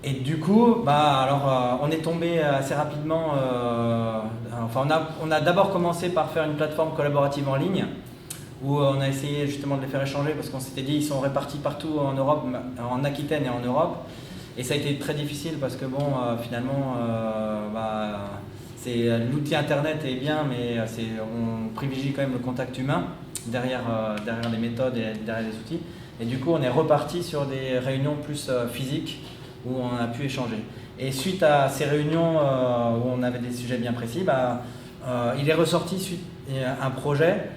Et du coup, on est tombé assez rapidement. On a d'abord commencé par faire une plateforme collaborative en ligne où on a essayé justement de les faire échanger parce qu'on s'était dit ils sont répartis partout en Europe, en Aquitaine et en Europe. Et ça a été très difficile parce que l'outil internet est bien, mais on privilégie quand même le contact humain derrière les méthodes et derrière les outils. Et du coup, on est reparti sur des réunions plus physiques où on a pu échanger. Et suite à ces réunions où on avait des sujets bien précis, il est ressorti un projet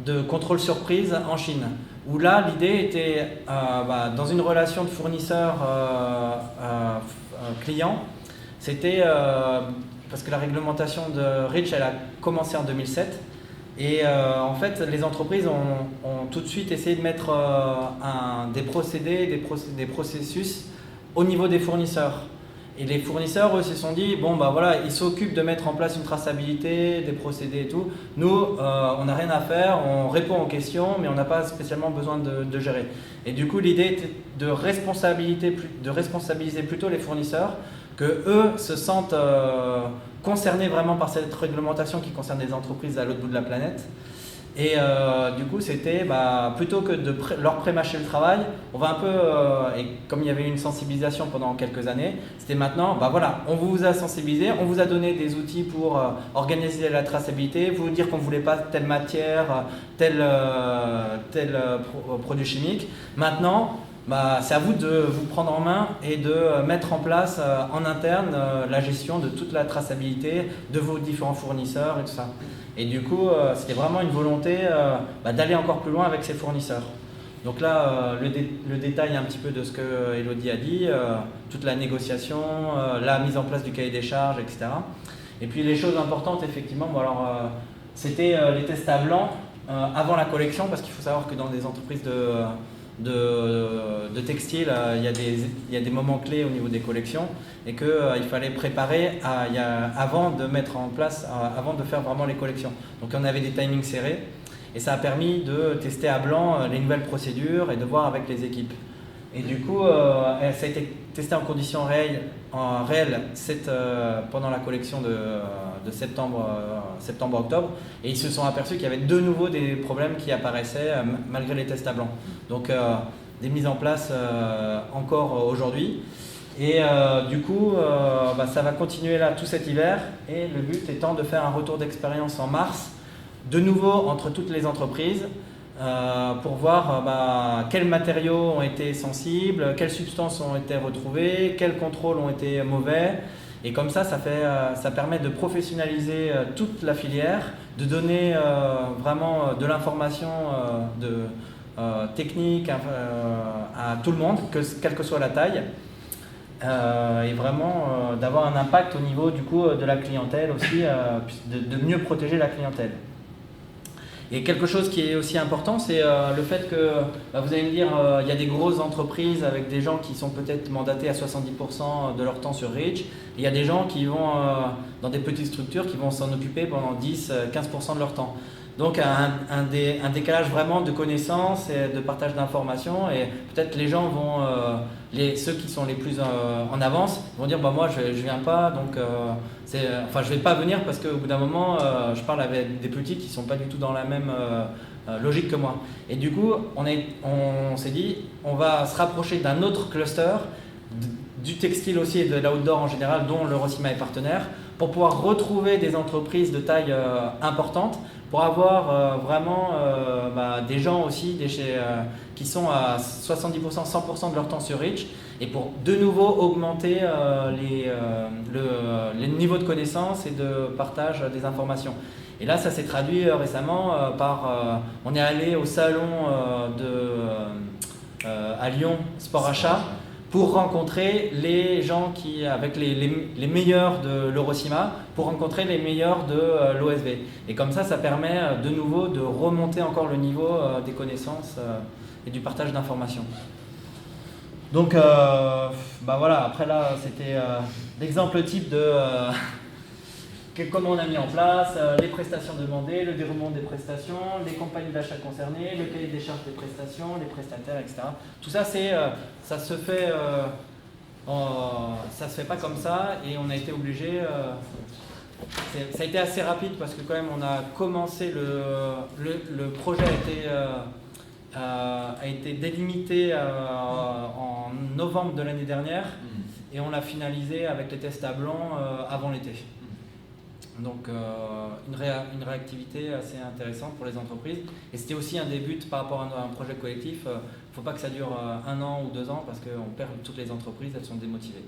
de contrôle surprise en Chine. Où là, l'idée était, dans une relation de fournisseur-client, c'était parce que la réglementation de REACH, elle a commencé en 2007. Et en fait, les entreprises ont tout de suite essayé de mettre des procédés, des processus au niveau des fournisseurs. Et les fournisseurs, eux, se sont dit, ils s'occupent de mettre en place une traçabilité, des procédés et tout. Nous, on n'a rien à faire, on répond aux questions, mais on n'a pas spécialement besoin de gérer. Et du coup, l'idée était de responsabiliser plutôt les fournisseurs, que eux se sentent concernés vraiment par cette réglementation qui concerne les entreprises à l'autre bout de la planète. Et du coup, c'était plutôt que de leur prémâcher le travail, on va un peu, et comme il y avait une sensibilisation pendant quelques années, c'était maintenant, on vous a sensibilisé, on vous a donné des outils pour organiser la traçabilité, vous dire qu'on ne voulait pas telle matière, tel produit chimique. Maintenant, c'est à vous de vous prendre en main et de mettre en place en interne la gestion de toute la traçabilité de vos différents fournisseurs et tout ça. Et du coup, c'était vraiment une volonté d'aller encore plus loin avec ces fournisseurs. Donc là, le détail un petit peu de ce que Elodie a dit, toute la négociation, la mise en place du cahier des charges, etc. Et puis les choses importantes, effectivement, c'était les tests à blanc avant la collection, parce qu'il faut savoir que dans des entreprises de textile, il y a des moments clés au niveau des collections et qu'il fallait préparer avant de mettre en place, avant de faire vraiment les collections. Donc on avait des timings serrés et ça a permis de tester à blanc les nouvelles procédures et de voir avec les équipes. Et du coup, ça a été testé en conditions réelles pendant la collection de septembre-octobre, et ils se sont aperçus qu'il y avait de nouveau des problèmes qui apparaissaient malgré les tests à blanc. Donc des mises en place encore aujourd'hui. Et du coup, ça va continuer là tout cet hiver, et le but étant de faire un retour d'expérience en mars, de nouveau entre toutes les entreprises, pour voir quels matériaux ont été sensibles, quelles substances ont été retrouvées, quels contrôles ont été mauvais. Et comme ça permet de professionnaliser toute la filière, de donner vraiment de l'information technique à tout le monde, quelle que soit la taille, et vraiment d'avoir un impact au niveau du coup de la clientèle aussi, de mieux protéger la clientèle. Et quelque chose qui est aussi important, c'est le fait que, vous allez me dire, il y a des grosses entreprises avec des gens qui sont peut-être mandatés à 70% de leur temps sur REACH. Il y a des gens qui vont, dans des petites structures, qui vont s'en occuper pendant 10-15% de leur temps. Donc un décalage vraiment de connaissances et de partage d'informations, et peut-être les gens vont, ceux qui sont les plus en avance vont dire moi je viens pas, donc je vais pas venir parce qu'au bout d'un moment je parle avec des petits qui sont pas du tout dans la même logique que moi. Et du coup on s'est dit on va se rapprocher d'un autre cluster, du textile aussi et de l'outdoor en général, dont l'Eurocima est partenaire, pour pouvoir retrouver des entreprises de taille importante, pour avoir vraiment des gens aussi qui sont à 70%, 100% de leur temps sur REACH, et pour de nouveau augmenter les niveaux de connaissances et de partage des informations. Et là, ça s'est traduit récemment par... on est allé au salon à Lyon, Sport Achat, pour rencontrer les gens avec les meilleurs de l'Eurocima, pour rencontrer les meilleurs de l'OSV. Et comme ça permet de nouveau de remonter encore le niveau des connaissances et du partage d'informations. Donc, voilà, après là, c'était l'exemple type de comment on a mis en place, les prestations demandées, le déroulement des prestations, les compagnies d'achat concernées, le cahier des charges des prestations, les prestataires, etc. Tout ça, ça se fait pas comme ça et on a été obligé. Ça a été assez rapide parce que quand même on a commencé le projet a été délimité en novembre de l'année dernière et on l'a finalisé avec les tests à blanc avant l'été. Donc une réactivité assez intéressante pour les entreprises et c'était aussi un des buts par rapport à un projet collectif. Il ne faut pas que ça dure 1 an ou 2 ans parce qu'on perd toutes les entreprises, elles sont démotivées.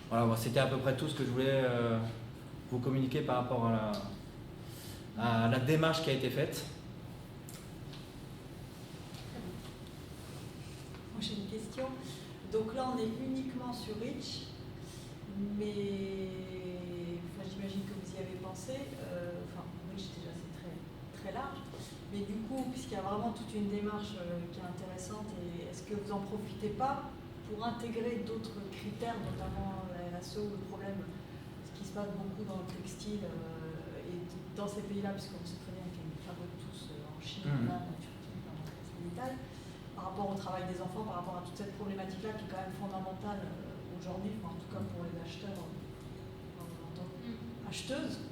Voilà, c'était à peu près tout ce que je voulais vous communiquer par rapport à la démarche qui a été faite. Moi j'ai une question. Donc là on est uniquement sur Reach, mais j'imagine que vous y avez pensé. Reach déjà c'est très, très large, mais du coup puisqu'il y a vraiment toute une démarche qui est intéressante, est-ce que vous n'en profitez pas pour intégrer d'autres critères, notamment la RSE ou le problème, ce qui se passe beaucoup dans le textile et dans ces pays-là, puisqu'on sait très bien qu'ils fabriquent tous en Chine, en Inde, en Turquie, en Italie, par rapport au travail des enfants, par rapport à toute cette problématique-là qui est quand même fondamentale aujourd'hui, en tout cas pour les acheteurs, en tant qu'acheteuse,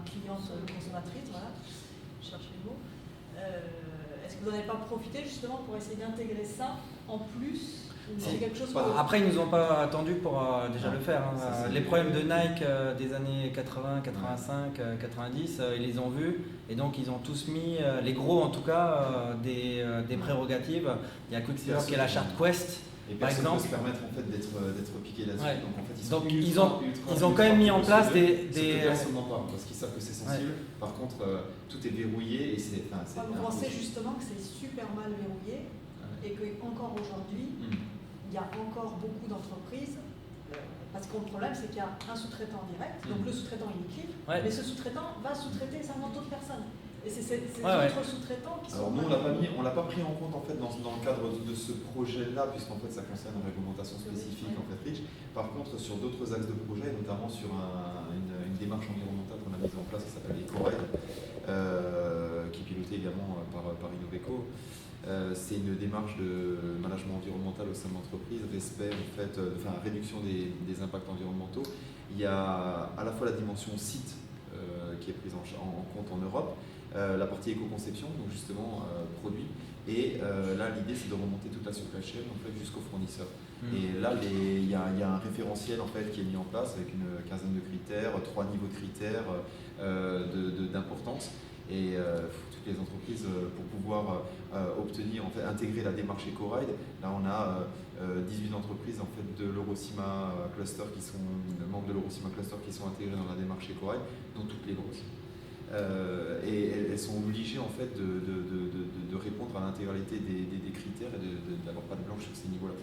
cliente, consommatrice, voilà, je cherche les mots. Est-ce que vous n'en avez pas profité justement pour essayer d'intégrer ça en plus? C'est quelque chose Après, ils ne nous ont pas attendu pour déjà le faire. Les problèmes de Nike des années 80, 85, 90, ils les ont vus et donc ils ont tous mis, les gros en tout cas, des prérogatives. Il y a Quicksilver qui est la charte Quest. Et par exemple, peut se permettre en fait d'être piqué là-dessus. Ouais. Donc en fait, Donc ils ont quand même mis en place des personne n'en parle parce qu'ils savent que c'est sensible. Ouais. Par contre, tout est verrouillé et c'est. Vous pensez justement que c'est super mal verrouillé et qu'encore aujourd'hui, il y a encore beaucoup d'entreprises. Parce que le problème, c'est qu'il y a un sous-traitant direct. Donc le sous-traitant il est libre, mais ce sous-traitant va sous-traiter 50 autres personnes. Et c'est ces autres sous-traitants qui sont. Alors nous, on l'a pas pris en compte en fait dans le cadre de ce projet-là, puisqu'en fait ça concerne une réglementation spécifique en fait Reach. Par contre, sur d'autres axes de projet, notamment sur une démarche environnementale qu'on a mise en place qui s'appelle EcoRide, qui est pilotée également par Innoveco. C'est une démarche de management environnemental au sein de l'entreprise, respect en fait, réduction des impacts environnementaux. Il y a à la fois la dimension site qui est prise en compte en Europe, la partie éco-conception, donc justement produit, et là l'idée c'est de remonter toute la supply chain en fait, jusqu'aux fournisseurs. Et là il y a un référentiel en fait, qui est mis en place avec une quinzaine de critères, 3 niveaux de critères d'importance. Et toutes les entreprises, pour pouvoir obtenir, en fait, intégrer la démarche EcoRide, là on a 18 entreprises en fait, de l'Eurocima Cluster qui sont membres de l'Eurocima Cluster qui sont intégrées dans la démarche EcoRide, dont toutes les grosses. Et elles sont obligées en fait, de répondre à l'intégralité des critères et d'avoir pas de blanche sur ces niveaux-là.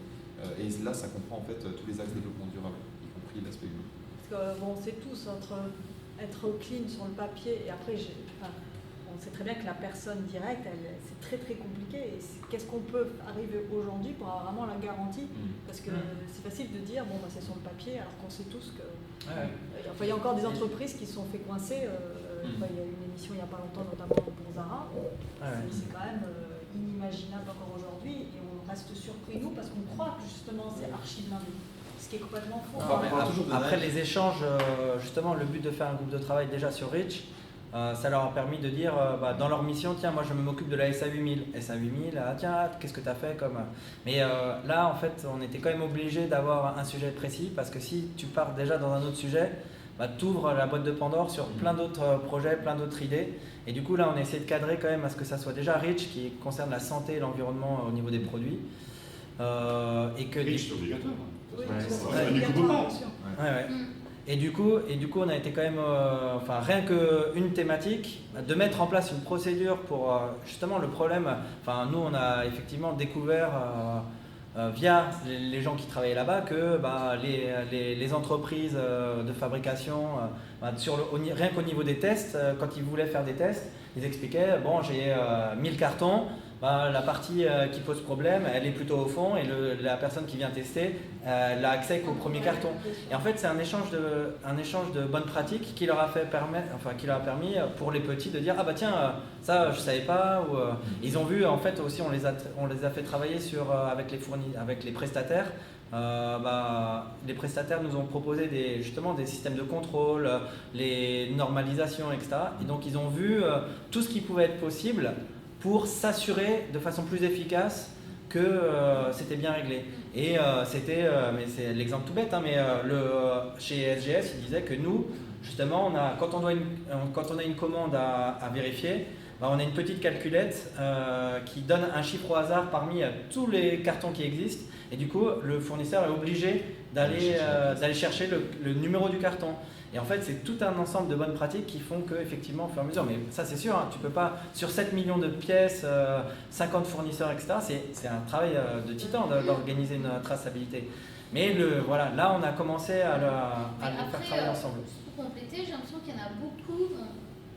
Et là, ça comprend en fait tous les axes de développement durable, y compris l'aspect humain. Parce que on sait tous entre être clean sur le papier et après, on sait très bien que la personne directe, c'est très très compliqué. Et qu'est-ce qu'on peut arriver aujourd'hui pour avoir vraiment la garantie? Parce que c'est facile de dire, bon, c'est sur le papier, alors qu'on sait tous que. Il y a encore des entreprises qui se sont fait coincer. Il y a eu une émission il n'y a pas longtemps, notamment pour Zara. C'est quand même inimaginable encore aujourd'hui. Et on reste surpris, nous, parce qu'on croit que justement c'est archi-blindé. Ce qui est complètement faux. Après les échanges, justement, le but de faire un groupe de travail déjà sur Reach, ça leur a permis de dire dans leur mission, tiens, moi je m'occupe de la SA 8000. SA 8000, tiens, qu'est-ce que tu as fait comme. Mais là, en fait, on était quand même obligé d'avoir un sujet précis parce que si tu pars déjà dans un autre sujet, tu ouvres la boîte de Pandore sur plein d'autres projets, plein d'autres idées. Et du coup, là, on a essayé de cadrer quand même à ce que ça soit déjà Reach qui concerne la santé et l'environnement au niveau des produits. Et que Reach, c'est obligatoire. Oui, c'est obligatoire. Et du coup, on a été quand même, rien qu'une thématique, de mettre en place une procédure pour justement le problème. Nous, on a effectivement découvert via les gens qui travaillaient là-bas que les entreprises de fabrication, rien qu'au niveau des tests, quand ils voulaient faire des tests, ils expliquaient, bon, j'ai 1000 cartons, la partie qui pose problème, elle est plutôt au fond et la personne qui vient tester n'a accès qu'au premier carton. Et en fait, c'est un échange de bonnes pratiques qui leur a permis pour les petits de dire ah bah tiens ça je savais pas ou ils ont vu en fait aussi on les a fait travailler avec les prestataires. Les prestataires nous ont proposé justement des systèmes de contrôle, les normalisations, etc. Et donc ils ont vu tout ce qui pouvait être possible pour s'assurer de façon plus efficace que c'était bien réglé. Et mais c'est l'exemple tout bête, hein, mais chez SGS, il disait que nous, justement, quand on a une commande à vérifier, on a une petite calculette qui donne un chiffre au hasard parmi tous les cartons qui existent. Et du coup, le fournisseur est obligé d'aller chercher le numéro du carton. Et en fait, c'est tout un ensemble de bonnes pratiques qui font qu'effectivement, au fur et à mesure, mais ça c'est sûr, hein, tu peux pas, sur 7 millions de pièces, 50 fournisseurs, etc., c'est un travail de titan d'organiser une traçabilité. Mais là, on a commencé à le faire travailler ensemble. Pour compléter, j'ai l'impression qu'il y en a beaucoup,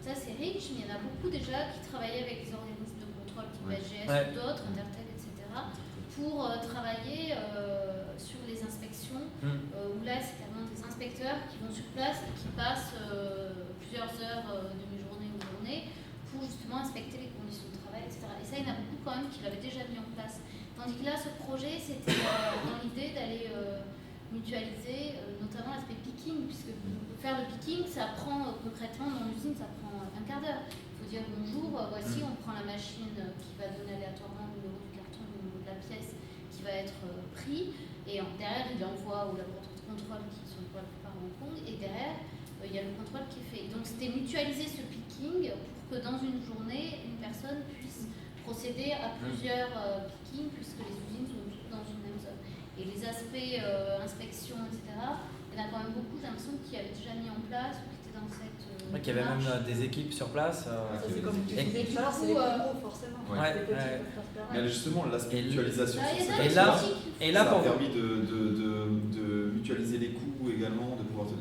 ça c'est riche, mais il y en a beaucoup déjà qui travaillaient avec des organismes de contrôle type SGS ou d'autres, Intertel, etc., pour travailler sur les inspections, où là c'est carrément des inspecteurs qui vont sur place et qui passent plusieurs heures, demi-journée ou journée, pour justement inspecter les conditions de travail, etc. Et ça, il y en a beaucoup quand même qui l'avaient déjà mis en place. Tandis que là, ce projet, c'était dans l'idée d'aller mutualiser, notamment l'aspect picking, puisque faire le picking, ça prend concrètement dans l'usine, ça prend un quart d'heure. Il faut dire bonjour, voici, on prend la machine qui va donner aléatoirement le numéro du carton, le numéro de la pièce qui va être pris, et derrière, il envoie au laboratoire de contrôle qui sont pour la plupart à Hong Kong, et derrière, il y a le contrôle qui est fait. Donc c'était mutualiser ce picking pour que dans une journée, une personne puisse procéder à plusieurs pickings, puisque les usines sont toutes dans une même zone. Et les aspects inspection, etc., il y en a quand même beaucoup, j'ai l'impression, qui avaient déjà mis en place ou qui étaient dans cette qu'il y avait même des équipes sur place. C'est comme tu disais tout à l'heure, c'est les gros forcément. Ouais. Les petits peuvent pas se permettre. Mais justement, l'aspect mutualisation, ça a permis de mutualiser les coûts également, de pouvoir donc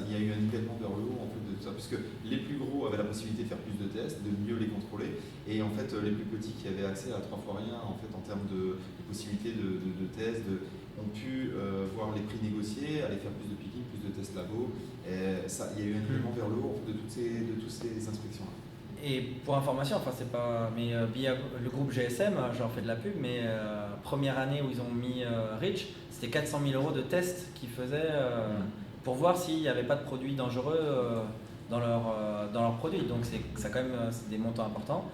il y a eu un nivellement vers le haut en fait de tout ça, puisque les plus gros avaient la possibilité de faire plus de tests, de mieux les contrôler, et en fait les plus petits qui avaient accès à 3 fois rien en fait en termes de possibilités de tests, ont pu voir les prix négociés, aller faire plus de picking, plus de tests labo. Il y a eu un nivellement vers le haut de toutes ces inspections-là. Et pour information, c'est pas, mais via le groupe GSM, j'en fais de la pub, mais première année où ils ont mis Rich, c'était 400 000 € de tests qu'ils faisaient pour voir s'il n'y avait pas de produits dangereux dans leurs produits. Donc ça quand même c'est des montants importants.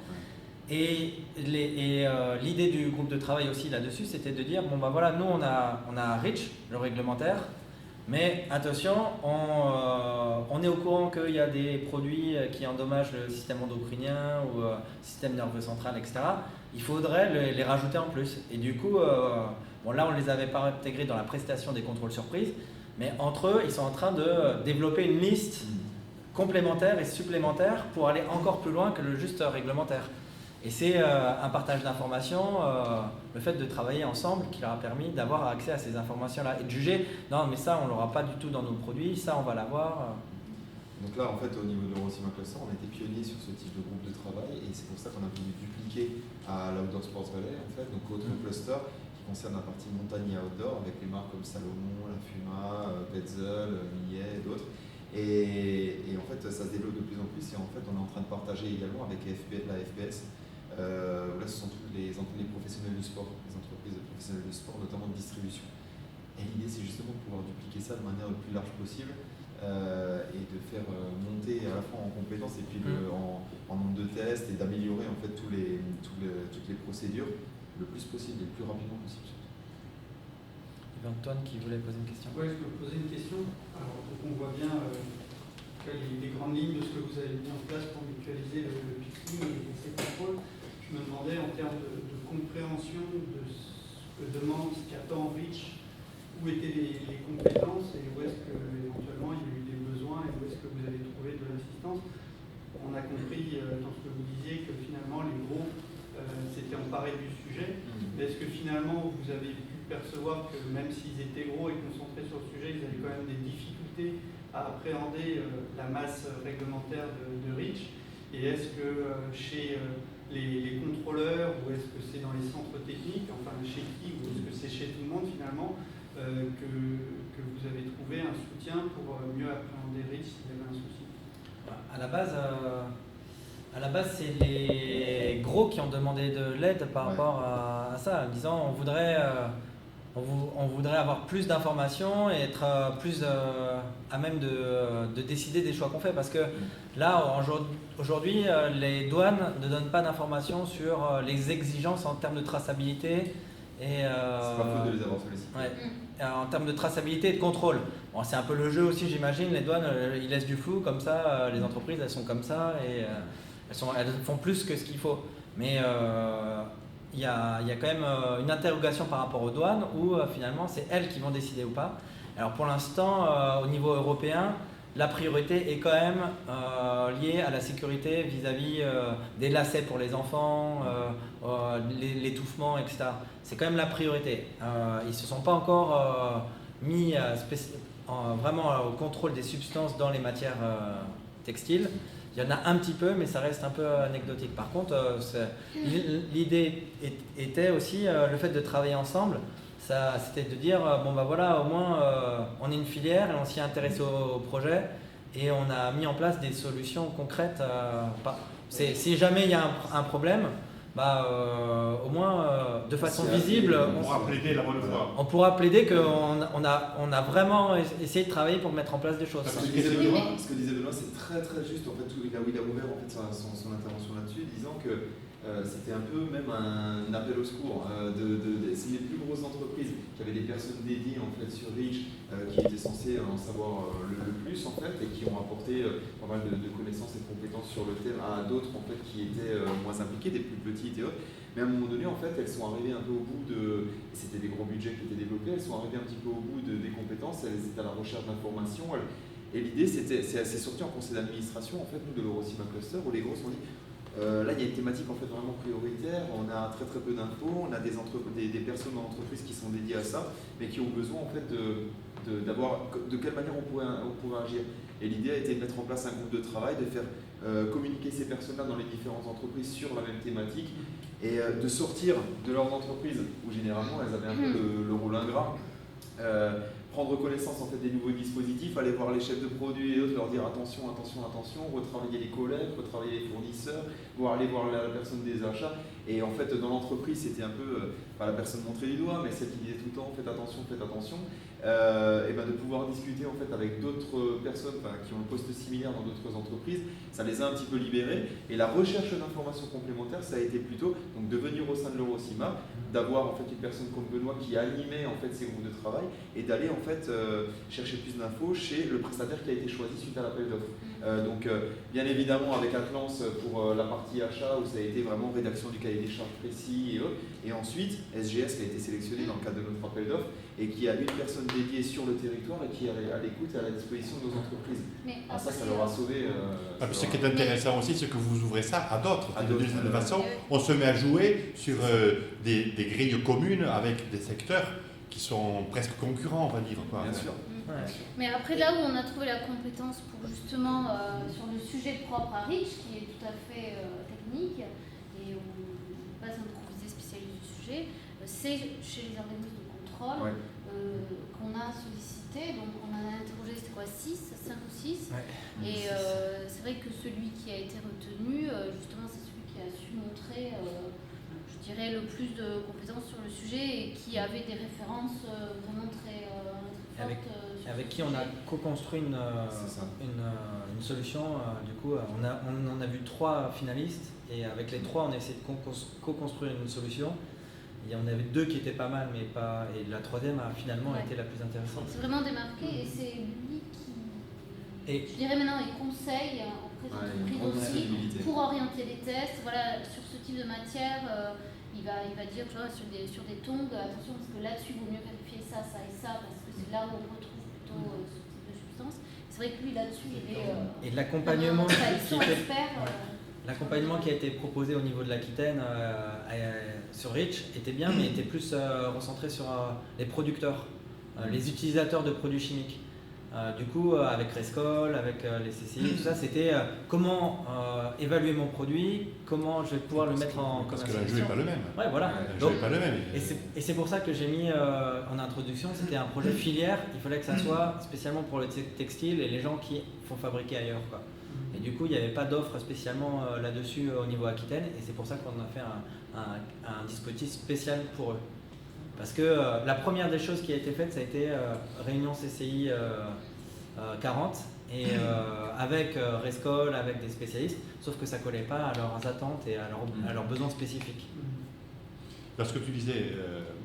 Et l'idée du groupe de travail aussi là-dessus, c'était de dire nous on a Rich, le réglementaire. Mais attention, on est au courant qu'il y a des produits qui endommagent le système endocrinien ou le système nerveux central, etc. Il faudrait les rajouter en plus. Et du coup, là, on ne les avait pas intégrés dans la prestation des contrôles surprises, mais entre eux, ils sont en train de développer une liste complémentaire et supplémentaire pour aller encore plus loin que le juste réglementaire. Et c'est un partage d'informations, le fait de travailler ensemble qui leur a permis d'avoir accès à ces informations-là et de juger, non mais ça on ne l'aura pas du tout dans nos produits, ça on va l'avoir. Donc là en fait au niveau de l'Eurocima Cluster, on était pionnier sur ce type de groupe de travail et c'est pour ça qu'on a voulu dupliquer à l'Outdoor Sports Valley en fait, donc autre cluster qui concerne la partie montagne et outdoor avec les marques comme Salomon, La Fuma, Petzl, Millet et d'autres. Et en fait ça se développe de plus en plus et en fait on est en train de partager également avec la FPS. Là, ce sont tous les professionnels du sport, les entreprises professionnelles du sport, notamment de distribution. Et l'idée, c'est justement de pouvoir dupliquer ça de manière le plus large possible et de faire monter à la fois en compétences et puis en nombre de tests et d'améliorer en fait toutes les procédures le plus possible et le plus rapidement possible. Il y avait Antoine qui voulait poser une question. Oui, je peux poser une question. Alors, donc on voit bien les grandes lignes de ce que vous avez mis en place pour mutualiser le picking et ces contrôles. Je me demandais en termes de compréhension de ce que demande, ce qu'attend Rich, où étaient les compétences et où est-ce que éventuellement il y a eu des besoins et où est-ce que vous avez trouvé de l'assistance. On a compris dans ce que vous disiez que finalement les gros s'étaient emparés du sujet, mais est-ce que finalement vous avez pu percevoir que même s'ils étaient gros et concentrés sur le sujet, ils avaient quand même des difficultés à appréhender la masse réglementaire de Rich? Et est-ce que chez les contrôleurs, ou est-ce que les centres techniques, enfin chez qui, ou est-ce que c'est chez tout le monde finalement, que vous avez trouvé un soutien pour mieux appréhender REACH s'il y avait un souci? À la base, c'est les gros qui ont demandé de l'aide par rapport à ça, en disant on voudrait avoir plus d'informations et être plus à même de décider des choix qu'on fait. Parce que là, aujourd'hui, les douanes ne donnent pas d'informations sur les exigences en termes de traçabilité. C'est pas faute de les avoir sollicités. Ouais. En termes de traçabilité et de contrôle. Bon, c'est un peu le jeu aussi, j'imagine. Les douanes, ils laissent du flou comme ça. Les entreprises, elles sont comme ça et elles font plus que ce qu'il faut. Mais il y a quand même une interrogation par rapport aux douanes où finalement, c'est elles qui vont décider ou pas. Alors pour l'instant, au niveau européen, la priorité est quand même liée à la sécurité vis-à-vis des lacets pour les enfants, l'étouffement, etc. C'est quand même la priorité. Ils ne se sont pas encore mis vraiment au contrôle des substances dans les matières textiles. Il y en a un petit peu, mais ça reste un peu anecdotique. Par contre, l'idée était aussi le fait de travailler ensemble. C'était de dire, bon bah voilà, au moins on est une filière et on s'y est intéressé au projet et on a mis en place des solutions concrètes. Si jamais il y a un problème, au moins de façon visible, on pourra plaider la bonne foi. On pourra plaider qu'on a vraiment essayé de travailler pour mettre en place des choses. Ce que disait Benoît, c'est très très juste. En fait, là où il a ouvert en fait, son intervention là-dessus, disant que c'était un peu même un appel au secours. C'est les plus grosses entreprises qui avaient des personnes dédiées en fait, sur REACH qui étaient censées en savoir le plus en fait, et qui ont apporté pas mal de connaissances et de compétences sur le thème à d'autres en fait, qui étaient moins impliqués, des plus petites et autres. Mais à un moment donné, en fait, elles sont arrivées un peu au bout et c'était des gros budgets qui étaient développés, elles sont arrivées un petit peu au bout des compétences, elles étaient à la recherche d'informations. Et l'idée, c'est sorti en conseil d'administration, en fait, nous, de l'Eurocima Cluster, où les grosses ont dit là, il y a une thématique en fait vraiment prioritaire, on a très très peu d'infos, on a des personnes dans l'entreprise qui sont dédiées à ça, mais qui ont besoin en fait d'avoir de quelle manière on pourrait agir. Et l'idée a été de mettre en place un groupe de travail, de faire communiquer ces personnes-là dans les différentes entreprises sur la même thématique et de sortir de leurs entreprises où généralement elles avaient un peu le rôle ingrat. Prendre connaissance en fait, des nouveaux dispositifs, aller voir les chefs de produits et autres, leur dire attention, attention, attention, retravailler les collègues, retravailler les fournisseurs, aller voir la personne des achats. Et en fait, dans l'entreprise, c'était un peu, pas la personne montrée du doigt, mais celle qui disait tout le temps faites attention, et ben, de pouvoir discuter en fait, avec d'autres personnes qui ont un poste similaire dans d'autres entreprises, ça les a un petit peu libérés. Et la recherche d'informations complémentaires, ça a été plutôt donc, de venir au sein de l'Eurocima, d'avoir en fait, une personne comme Benoît qui animait en fait, ces groupes de travail et d'aller en fait, chercher plus d'infos chez le prestataire qui a été choisi suite à l'appel d'offres. Donc bien évidemment avec Atlance pour la partie achat où ça a été vraiment rédaction du cahier des charges précis et autres. Et ensuite SGS qui a été sélectionné dans le cadre de notre appel d'offres et qui a une personne dédiée sur le territoire et qui est à l'écoute et à la disposition de nos entreprises. Ça leur a sauvé. Ce qui est intéressant aussi, c'est que vous ouvrez ça à d'autres. De cette façon, on se met à jouer sur des grilles communes avec des secteurs qui sont presque concurrents, on va dire. Bien sûr. Ouais. Mais après, là où on a trouvé la compétence pour justement sur le sujet propre à REACH, qui est tout à fait technique et où on n'est pas improvisé spécialiste du sujet, c'est chez les organismes de contrôle qu'on a sollicité. Donc on en a interrogé, c'était quoi, 5 ou 6 Et c'est vrai que celui qui a été retenu, justement, c'est celui qui a su montrer, je dirais, le plus de compétences sur le sujet et qui avait des références vraiment très fortes. Avec qui on a co-construit une solution. Du coup, on en a vu 3 finalistes et avec les 3, on a essayé de co-construire une solution. Et on avait 2 qui étaient pas mal, mais pas. Et la 3e a finalement été la plus intéressante. C'est vraiment démarqué et c'est lui qui, je dirais maintenant, il conseille auprès d'entreprises aussi pour orienter les tests. Voilà, sur ce type de matière, il va dire sur des tongs, attention parce que là-dessus, il vaut mieux vérifier ça, ça et ça parce que c'est là où on retrouve plutôt ce type de substance. C'est vrai que lui, là-dessus, il est. Et l'accompagnement L'accompagnement qui a été proposé au niveau de l'Aquitaine sur REACH était bien, mais était plus recentré sur les producteurs, les utilisateurs de produits chimiques. Du coup, avec Rescol, avec les CCI, tout ça, c'était comment évaluer mon produit, comment je vais pouvoir le mettre en Parce que commercialisation. l'enjeu n'est pas le même. Ouais, voilà. L'enjeu n'est pas le même. Et c'est pour ça que j'ai mis en introduction, c'était un projet filière. Il fallait que ça soit spécialement pour le textile et les gens qui font fabriquer ailleurs, quoi. Et du coup, il n'y avait pas d'offre spécialement là-dessus au niveau Aquitaine. Et c'est pour ça qu'on a fait un dispositif spécial pour eux. Parce que la première des choses qui a été faite, ça a été réunion CCI 40 et avec Rescol, avec des spécialistes, sauf que ça ne collait pas à leurs attentes et à leurs besoins spécifiques. Là, ce que tu disais,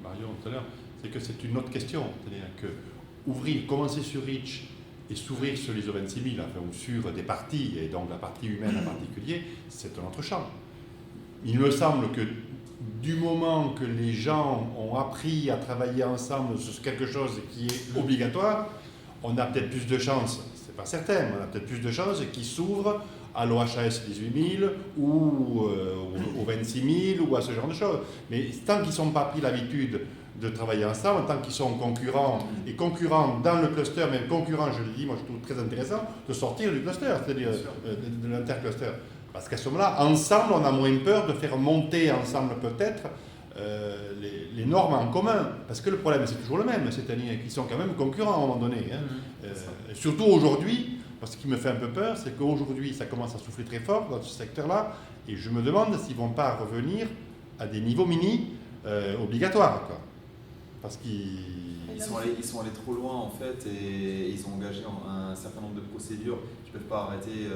Marion, tout à l'heure, c'est que c'est une autre question. C'est-à-dire que commencer sur Reach et s'ouvrir sur l'ISO 26000, enfin, ou sur des parties, et donc la partie humaine en particulier, c'est un autre champ. Il me semble que du moment que les gens ont appris à travailler ensemble sur quelque chose qui est obligatoire, on a peut-être plus de chances, c'est pas certain, mais on a peut-être plus de chances qu'ils s'ouvrent à l'OHS 18000 ou au 26000 ou à ce genre de choses. Mais tant qu'ils ne sont pas pris l'habitude de travailler ensemble, tant qu'ils sont concurrents, et concurrents dans le cluster, même concurrents, je le dis, moi je trouve très intéressant de sortir du cluster, c'est-à-dire de l'intercluster. Parce qu'à ce moment-là, ensemble, on a moins peur de faire monter ensemble peut-être les normes en commun. Parce que le problème, c'est toujours le même, c'est-à-dire qu'ils sont quand même concurrents à un moment donné. Hein. Surtout aujourd'hui, ce qui me fait un peu peur, c'est qu'aujourd'hui, ça commence à souffler très fort dans ce secteur-là, et je me demande s'ils ne vont pas revenir à des niveaux mini obligatoires, quoi. Parce qu'ils sont allés trop loin en fait et ils ont engagé un certain nombre de procédures qui ne peuvent pas arrêter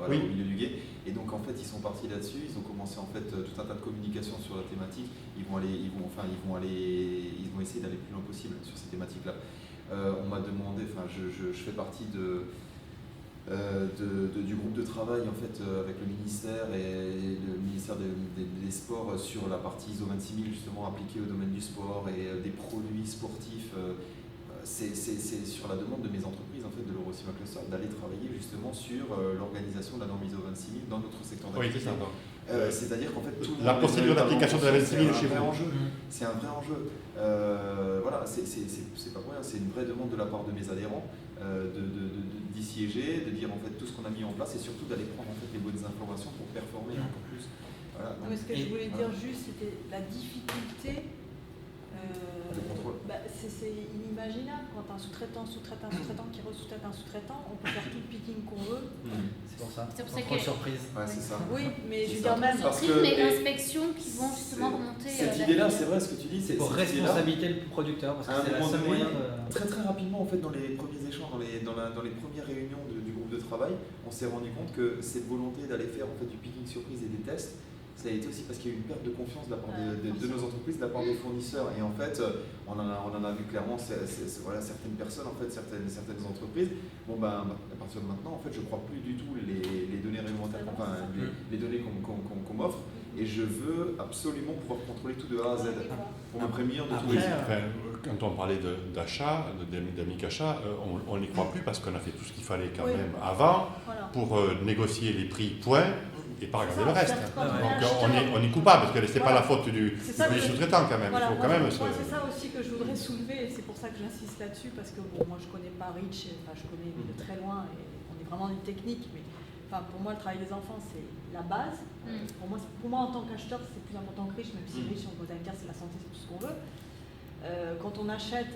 au milieu du gué. Et donc en fait ils sont partis là-dessus, ils ont commencé en fait tout un tas de communications sur la thématique. Ils vont essayer d'aller le plus loin possible sur ces thématiques-là. On m'a demandé, je fais partie du groupe de travail en fait avec le ministère et le ministère des Sports sur la partie ISO 26000 justement appliquée au domaine du sport et des produits sportifs. C'est sur la demande de mes entreprises en fait de l'Eurocima Cluster d'aller travailler justement sur l'organisation de la norme ISO 26000 dans notre secteur d'activité. Oui, c'est ça. C'est-à-dire qu'en fait tout le la monde procédure d'application de la 26000 chez vous. C'est un vrai enjeu. Voilà, c'est pas pour rien, c'est une vraie demande de la part de mes adhérents d'y siéger, de dire en fait tout ce qu'on a mis en place et surtout d'aller prendre en fait les bonnes informations pour performer encore plus. Voilà, mais ce que je voulais dire juste, c'était la difficulté. De contrôle. C'est inimaginable quand un sous-traitant qui re-sous-traite un sous-traitant, on peut faire tout le picking qu'on veut. C'est pour ça. C'est pour ça Contrôle que- surprise. Ouais, c'est ça. Oui, mais je veux dire même. Parce Surprise, que- mais inspections qui vont justement remonter. Cette la idée-là, filière. c'est vrai ce que tu dis, C'est pour responsabiliser le producteur, parce À que un c'est la moment seule donné, moyen de... très très rapidement en fait dans les premiers échanges, dans les premières réunions du groupe de travail, on s'est rendu compte que cette volonté d'aller faire en fait du picking surprise et des tests, ça a été aussi parce qu'il y a eu une perte de confiance de la part de nos entreprises, de la part des fournisseurs. Et en fait, on en a vu clairement voilà, certaines personnes, en fait, certaines entreprises. Bon ben, à partir de maintenant, en fait, je ne crois plus du tout les données réglementaires, enfin les données qu'on m'offre. Et je veux absolument pouvoir contrôler tout de A à Z pour me prémunir de tout risque. Quand on parlait d'achat, d'amic-achat, on n'y croit plus parce qu'on a fait tout ce qu'il fallait quand même avant pour négocier les prix point et pas regarder le reste. Donc on est coupable parce que ce n'est pas la faute du sous-traitant quand même. Voilà, Il faut quand même c'est ça aussi que je voudrais soulever et c'est pour ça que j'insiste là-dessus parce que bon, moi je connais pas Reach, je connais de très loin et on est vraiment dans une technique, mais pour moi le travail des enfants c'est la base. Pour moi en tant qu'acheteur c'est plus important que Reach, même si Reach on peut dire c'est la santé, c'est tout ce qu'on veut. Quand on achète,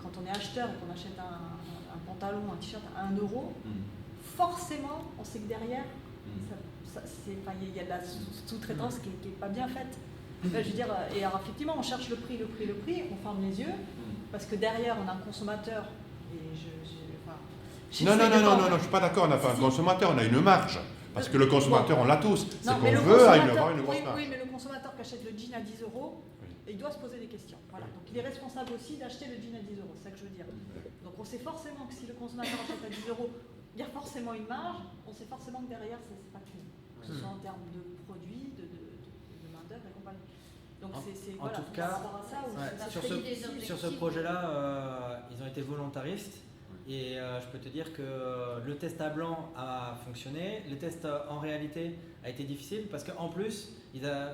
quand on est acheteur et qu'on achète un pantalon, un t-shirt à 1 €, forcément on sait que derrière il y a de la sous-traitance qui n'est pas bien faite. Je veux dire, et alors effectivement, on cherche le prix, on ferme les yeux, parce que derrière, on a un consommateur. Et non, je ne suis pas d'accord, on n'a pas un consommateur, on a une marge. Parce que le consommateur, on l'a tous. C'est qu'on veut avoir une grosse marge. Oui, mais le consommateur qui achète le jean à 10 €, il doit se poser des questions. Voilà. Donc il est responsable aussi d'acheter le jean à 10 €, c'est ça que je veux dire. Donc on sait forcément que si le consommateur achète à 10 €, il y a forcément une marge, on sait forcément que derrière, c'est pas clean. Que ce soit en termes de produits, de main-d'œuvre et compagnie. Donc en tout cas, sur ce projet-là, ils ont été volontaristes. Et je peux te dire que le test à blanc a fonctionné. Le test en réalité a été difficile parce qu'en plus,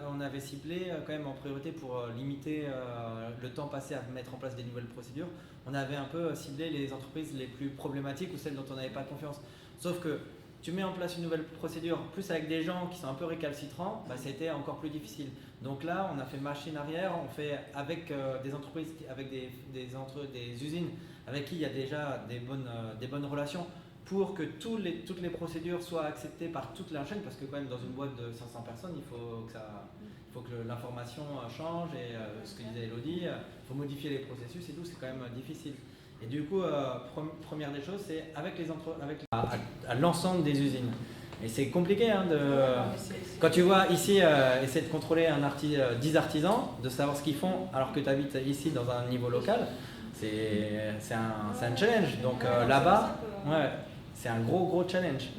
on avait ciblé quand même en priorité pour limiter le temps passé à mettre en place des nouvelles procédures. On avait un peu ciblé les entreprises les plus problématiques ou celles dont on n'avait pas confiance. Sauf que tu mets en place une nouvelle procédure, plus avec des gens qui sont un peu récalcitrants, c'était encore plus difficile. Donc là, on a fait machine arrière, on fait avec des entreprises, avec des usines avec qui il y a déjà des bonnes relations pour que toutes les procédures soient acceptées par toute la chaîne, parce que quand même dans une boîte de 500 personnes, il faut que l'information change et ce que disait Elodie, il faut modifier les processus et tout, c'est quand même difficile. Et du coup, première des choses, c'est avec à l'ensemble des usines. Et c'est compliqué quand tu vois ici, essayer de contrôler 10 artisans, de savoir ce qu'ils font alors que tu habites ici dans un niveau local, c'est un challenge. Donc là-bas, c'est un gros challenge.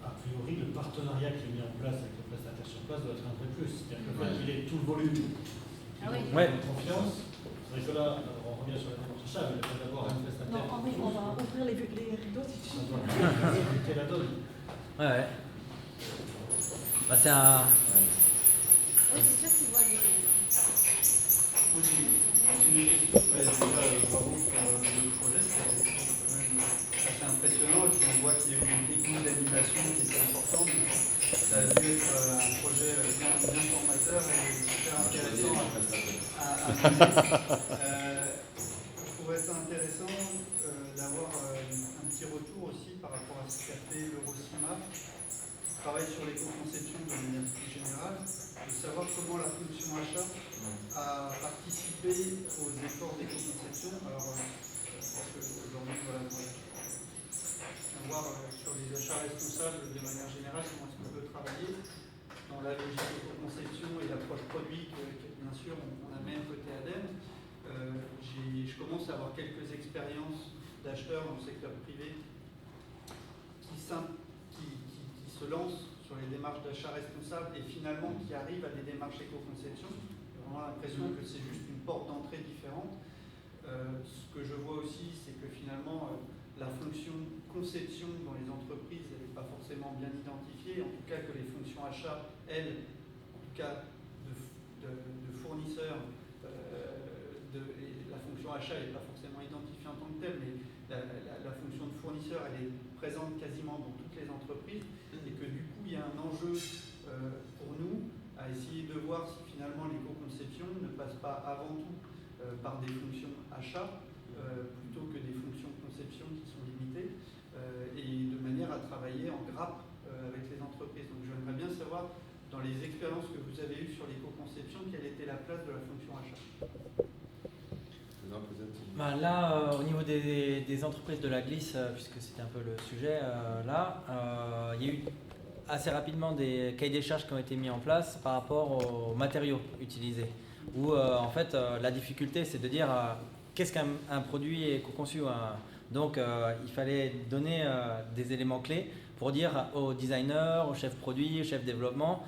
A priori, le partenariat qui est mis en place avec le prestataire sur place doit être un vrai plus. C'est-à-dire que le fait qu'il ait tout le volume, confiance, c'est vrai que là, on revient sur la démarche achat, mais le fait d'avoir un prestataire. Non, Henri, on va ouvrir les rideaux si tu veux. C'est la donne. Ouais. C'est un. Oui, c'est sûr qu'ils voient les. Moi, j'ai une question. Déjà, bravo pour le projet, c'est quand même assez impressionnant. Et puis on voit qu'il y a eu une technique d'animation qui était importante. Ça a dû être un projet bien formateur et super intéressant à mener. Je trouverais ça intéressant d'avoir un petit retour aussi par rapport à ce qu'a fait l'Eurocima. Travaille sur l'éco-conception de manière plus générale, de savoir comment la fonction achat a participé aux efforts d'éco-conception. Alors, parce qu'aujourd'hui, voilà, on va voir sur les achats responsables de manière générale comment est-ce qu'on peut travailler dans la logique d'éco-conception et l'approche produit que bien sûr on amène côté ADEME. Je commence à avoir quelques expériences d'acheteurs dans le secteur privé qui se lancent sur les démarches d'achat responsable et finalement qui arrivent à des démarches éco-conception. J'ai vraiment l'impression que c'est juste une porte d'entrée différente. Ce que je vois aussi, c'est que finalement, la fonction conception dans les entreprises, elle n'est pas forcément bien identifiée. En tout cas, que les fonctions achat, elles, en tout cas de fournisseurs, la fonction achat n'est pas forcément identifiée en tant que telle, mais la fonction de fournisseur, elle est présente quasiment dans toutes les entreprises. Et que du coup, il y a un enjeu pour nous à essayer de voir si finalement l'éco-conception ne passe pas avant tout par des fonctions achats plutôt que des fonctions conception qui sont limitées et de manière à travailler en grappe avec les entreprises. Donc j'aimerais bien savoir, dans les expériences que vous avez eues sur l'éco-conception, quelle était la place de la fonction achat. Là, au niveau des entreprises de la glisse, puisque c'était un peu le sujet, il y a eu assez rapidement des cahiers des charges qui ont été mis en place par rapport aux matériaux utilisés. Où en fait, la difficulté, c'est de dire qu'est-ce qu'un produit éco-conçu. Donc, il fallait donner des éléments clés pour dire aux designers, aux chefs produits, aux chefs développement,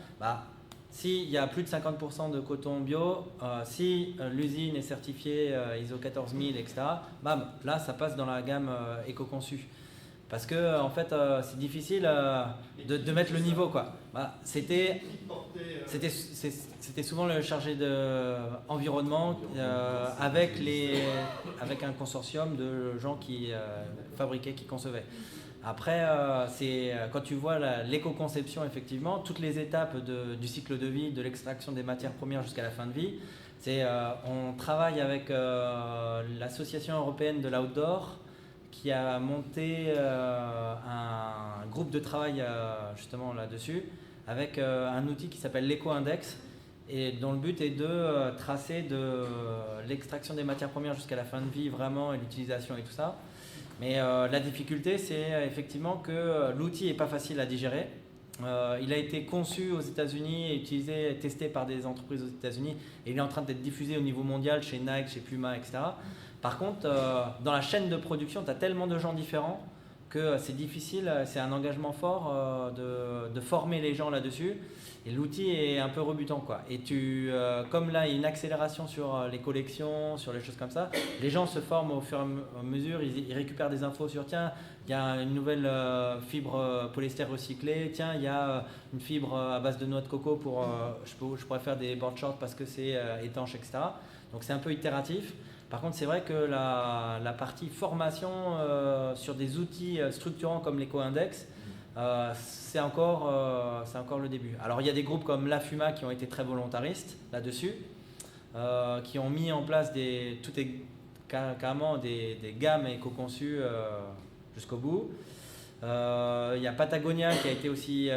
s'il y a plus de 50% de coton bio, si l'usine est certifiée ISO 14000, etc., là, ça passe dans la gamme éco-conçue. Parce que en fait, c'est difficile de mettre le niveau, quoi. C'était souvent le chargé d'environnement avec un consortium de gens qui fabriquaient, qui concevaient. Après, quand tu vois l'éco-conception, effectivement, toutes les étapes du cycle de vie, de l'extraction des matières premières jusqu'à la fin de vie, on travaille avec l'association européenne de l'outdoor qui a monté un groupe de travail justement là-dessus avec un outil qui s'appelle l'Eco-Index et dont le but est de tracer de l'extraction des matières premières jusqu'à la fin de vie vraiment et l'utilisation et tout ça. Mais la difficulté, c'est effectivement que l'outil n'est pas facile à digérer. Il a été conçu aux États-Unis et utilisé, testé par des entreprises aux États-Unis et il est en train d'être diffusé au niveau mondial chez Nike, chez Puma, etc. Par contre, dans la chaîne de production, tu as tellement de gens différents que c'est difficile, c'est un engagement fort de former les gens là-dessus. Et l'outil est un peu rebutant, quoi. Et comme là, il y a une accélération sur les collections, sur les choses comme ça, les gens se forment au fur et à mesure, ils récupèrent des infos sur tiens, il y a une nouvelle fibre polyester recyclée, tiens, il y a une fibre à base de noix de coco pour, je pourrais faire des board shorts parce que c'est étanche, etc. Donc c'est un peu itératif. Par contre, c'est vrai que la partie formation sur des outils structurants comme l'éco-index, c'est encore le début. Alors il y a des groupes comme La Fuma qui ont été très volontaristes là-dessus, qui ont mis en place carrément des gammes éco-conçues jusqu'au bout. Il y a Patagonia qui a été aussi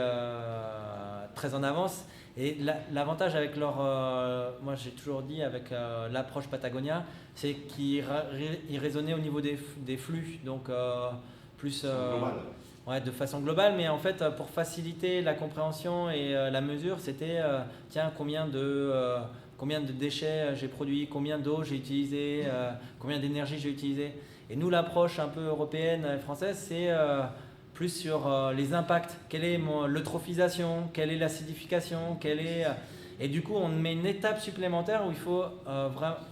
très en avance. Et l'avantage avec moi j'ai toujours dit avec l'approche Patagonia, c'est qu'ils raisonnaient au niveau des flux, donc plus de façon globale, mais en fait pour faciliter la compréhension et la mesure, c'était tiens combien de déchets j'ai produit, combien d'eau j'ai utilisé, combien d'énergie j'ai utilisé. Et nous l'approche un peu européenne et française, c'est plus sur les impacts, quelle est l'eutrophisation, quelle est l'acidification, et du coup on met une étape supplémentaire où il faut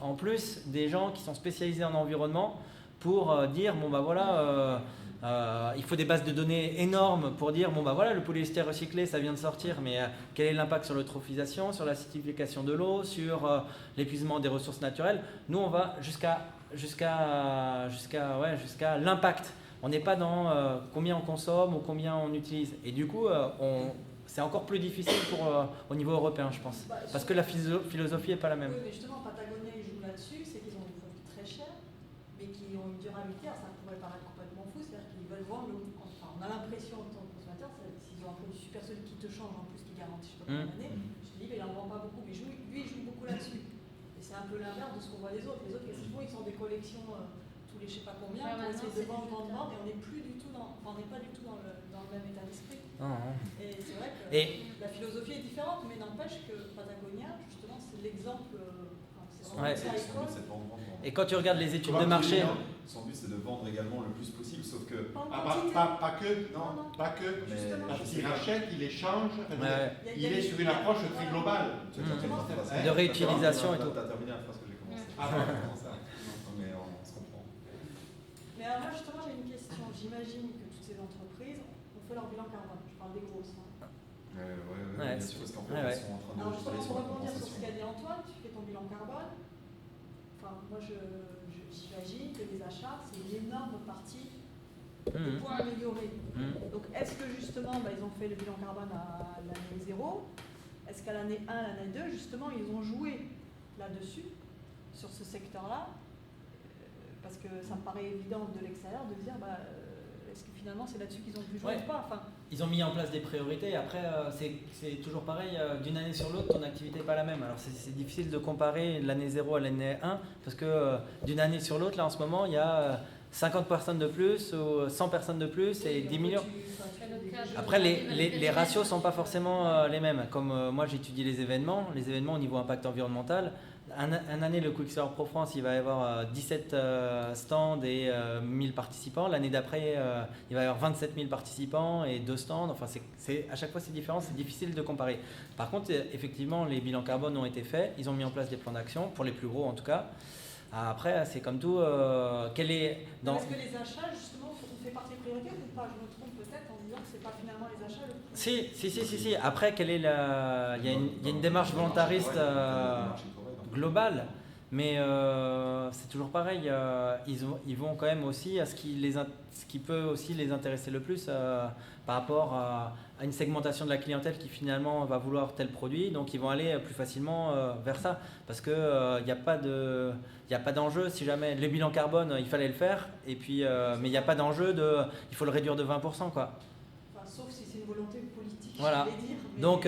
en plus des gens qui sont spécialisés en environnement pour dire bon bah voilà il faut des bases de données énormes pour dire bon bah voilà le polyester recyclé ça vient de sortir, mais quel est l'impact sur l'eutrophisation, sur l'acidification de l'eau, sur l'épuisement des ressources naturelles. Nous on va jusqu'à l'impact. On n'est pas dans combien on consomme ou combien on utilise. Et du coup, c'est encore plus difficile au niveau européen, je pense. Parce que la philosophie n'est pas la même. Oui, mais justement, Patagonia, ils jouent là-dessus. C'est qu'ils ont des produits très chers, mais qui ont une durabilité. Alors, ça pourrait paraître complètement fou. C'est-à-dire qu'ils veulent vendre on a l'impression, en tant que consommateur, s'ils ont un produit super solide qui te change, en plus, qui garantit je sais pas combien d'années, je te dis, mais il n'en vend pas beaucoup. Mais lui, il joue beaucoup là-dessus. Et c'est un peu l'inverse de ce qu'on voit des autres. Les autres, qu'est-ce qu'ils font? Ils sont des collections... tous les je sais pas combien, pour essayer de vendre, et on n'est plus du tout on n'est pas du tout dans le même état d'esprit. Et c'est vrai que la philosophie est différente, mais n'empêche que Patagonia, justement, c'est l'exemple. Et quand tu regardes les études de marché, son but c'est de vendre également le plus possible, sauf que pas que. Parce qu'il rachète, il échange, il est sur une approche très globale. De réutilisation et tout. Tu as terminé la phrase que j'ai commencé. Mais on se comprend. Mais alors moi justement j'ai une question. J'imagine que toutes ces entreprises ont fait leur bilan carbone. Je parle des grosses. Bien sûr, parce qu'en fait elles sont en train de... Alors justement pour rebondir sur ce qu'a dit Antoine, tu fais ton bilan carbone. Enfin moi j'imagine que les achats c'est une énorme partie des points améliorés. Donc est-ce que justement ils ont fait le bilan carbone à l'année 0? Est-ce qu'à l'année 1, l'année 2 justement ils ont joué là-dessus, sur ce secteur-là? Parce que ça me paraît évident de l'extérieur de dire est-ce que finalement c'est là-dessus qu'ils ont pu jouer ou pas? Ils ont mis en place des priorités. Après, c'est toujours pareil, d'une année sur l'autre, ton activité n'est pas la même. Alors c'est difficile de comparer l'année 0 à l'année 1 parce que d'une année sur l'autre, là en ce moment, il y a 50 personnes de plus ou 100 personnes de plus et 10 millions. Après, les ratios ne sont pas forcément les mêmes. Comme moi, j'étudie les événements au niveau impact environnemental. Un année, le Quicksilver Pro France, il va y avoir 17 stands et 1000 participants. L'année d'après, il va y avoir 27 000 participants et 2 stands. Enfin, à chaque fois, c'est différent, c'est difficile de comparer. Par contre, effectivement, les bilans carbone ont été faits. Ils ont mis en place des plans d'action, pour les plus gros en tout cas. Après, c'est comme tout. Est-ce que les achats, justement, fait partie des priorités ou pas? Je me trompe peut-être en disant que ce n'est pas finalement les achats le plus... Si. Après, il y a une démarche volontariste globale, mais c'est toujours pareil. Ils vont quand même aussi à ce qui peut aussi les intéresser le plus par rapport à une segmentation de la clientèle qui finalement va vouloir tel produit. Donc, ils vont aller plus facilement vers ça parce qu'il n'y a pas d'enjeu. Si jamais le bilan carbone, il fallait le faire, et puis, mais il n'y a pas d'enjeu il faut le réduire de 20%, quoi. Sauf si c'est une volonté politique, voilà. je vais dire. Donc,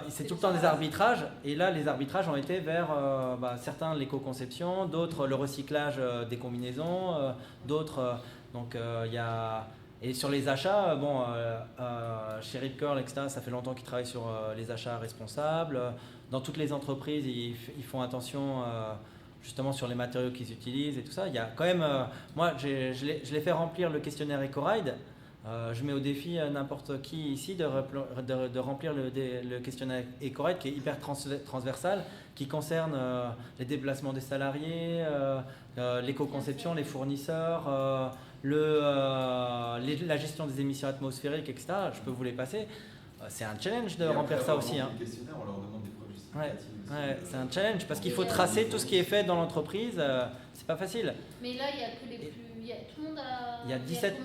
c'est tout le temps des arbitrages. Et là, les arbitrages ont été vers certains l'éco-conception, d'autres le recyclage des combinaisons, d'autres... donc, il y a... Et sur les achats, chez Rip Curl, etc., ça fait longtemps qu'ils travaillent sur les achats responsables. Dans toutes les entreprises, ils font attention justement sur les matériaux qu'ils utilisent et tout ça. Il y a quand même... moi, je l'ai fait remplir le questionnaire EcoRide. Je mets au défi n'importe qui ici de remplir le questionnaire EcoRed qui est hyper transversal, qui concerne les déplacements des salariés, l'éco-conception, les fournisseurs, la gestion des émissions atmosphériques, etc. Je peux vous les passer. C'est un challenge de remplir ça aussi. Les questionnaires, on leur demande des preuves justificatives. Ouais, c'est un challenge parce qu'il faut tracer tout ce qui est fait dans l'entreprise. C'est pas facile. Mais là, il n'y a que les plus. Tout le monde a. Il y a 17,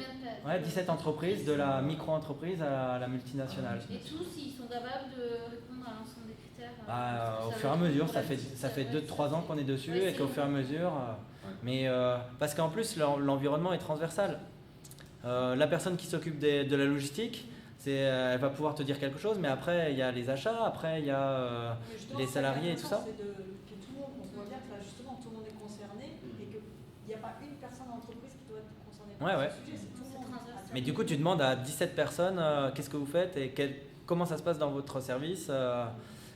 combien de 17 entreprises, de la micro-entreprise à la multinationale. Et tous, ils sont capables de répondre à l'ensemble des critères. Au fur et à mesure, ça fait 2-3 ans qu'on est dessus et qu'au fur et à mesure. Mais parce qu'en plus, l'environnement est transversal. La personne qui s'occupe de la logistique, elle va pouvoir te dire quelque chose, mais après il y a les achats, après il y a les salariés et tout ça. C'est que tout le monde, on voit bien que là justement tout le monde est concerné et qu'il n'y a pas une personne dans l'entreprise qui doit être concernée par ce sujet, c'est tout le monde. Mais du coup, tu demandes à 17 personnes qu'est-ce que vous faites et comment ça se passe dans votre service.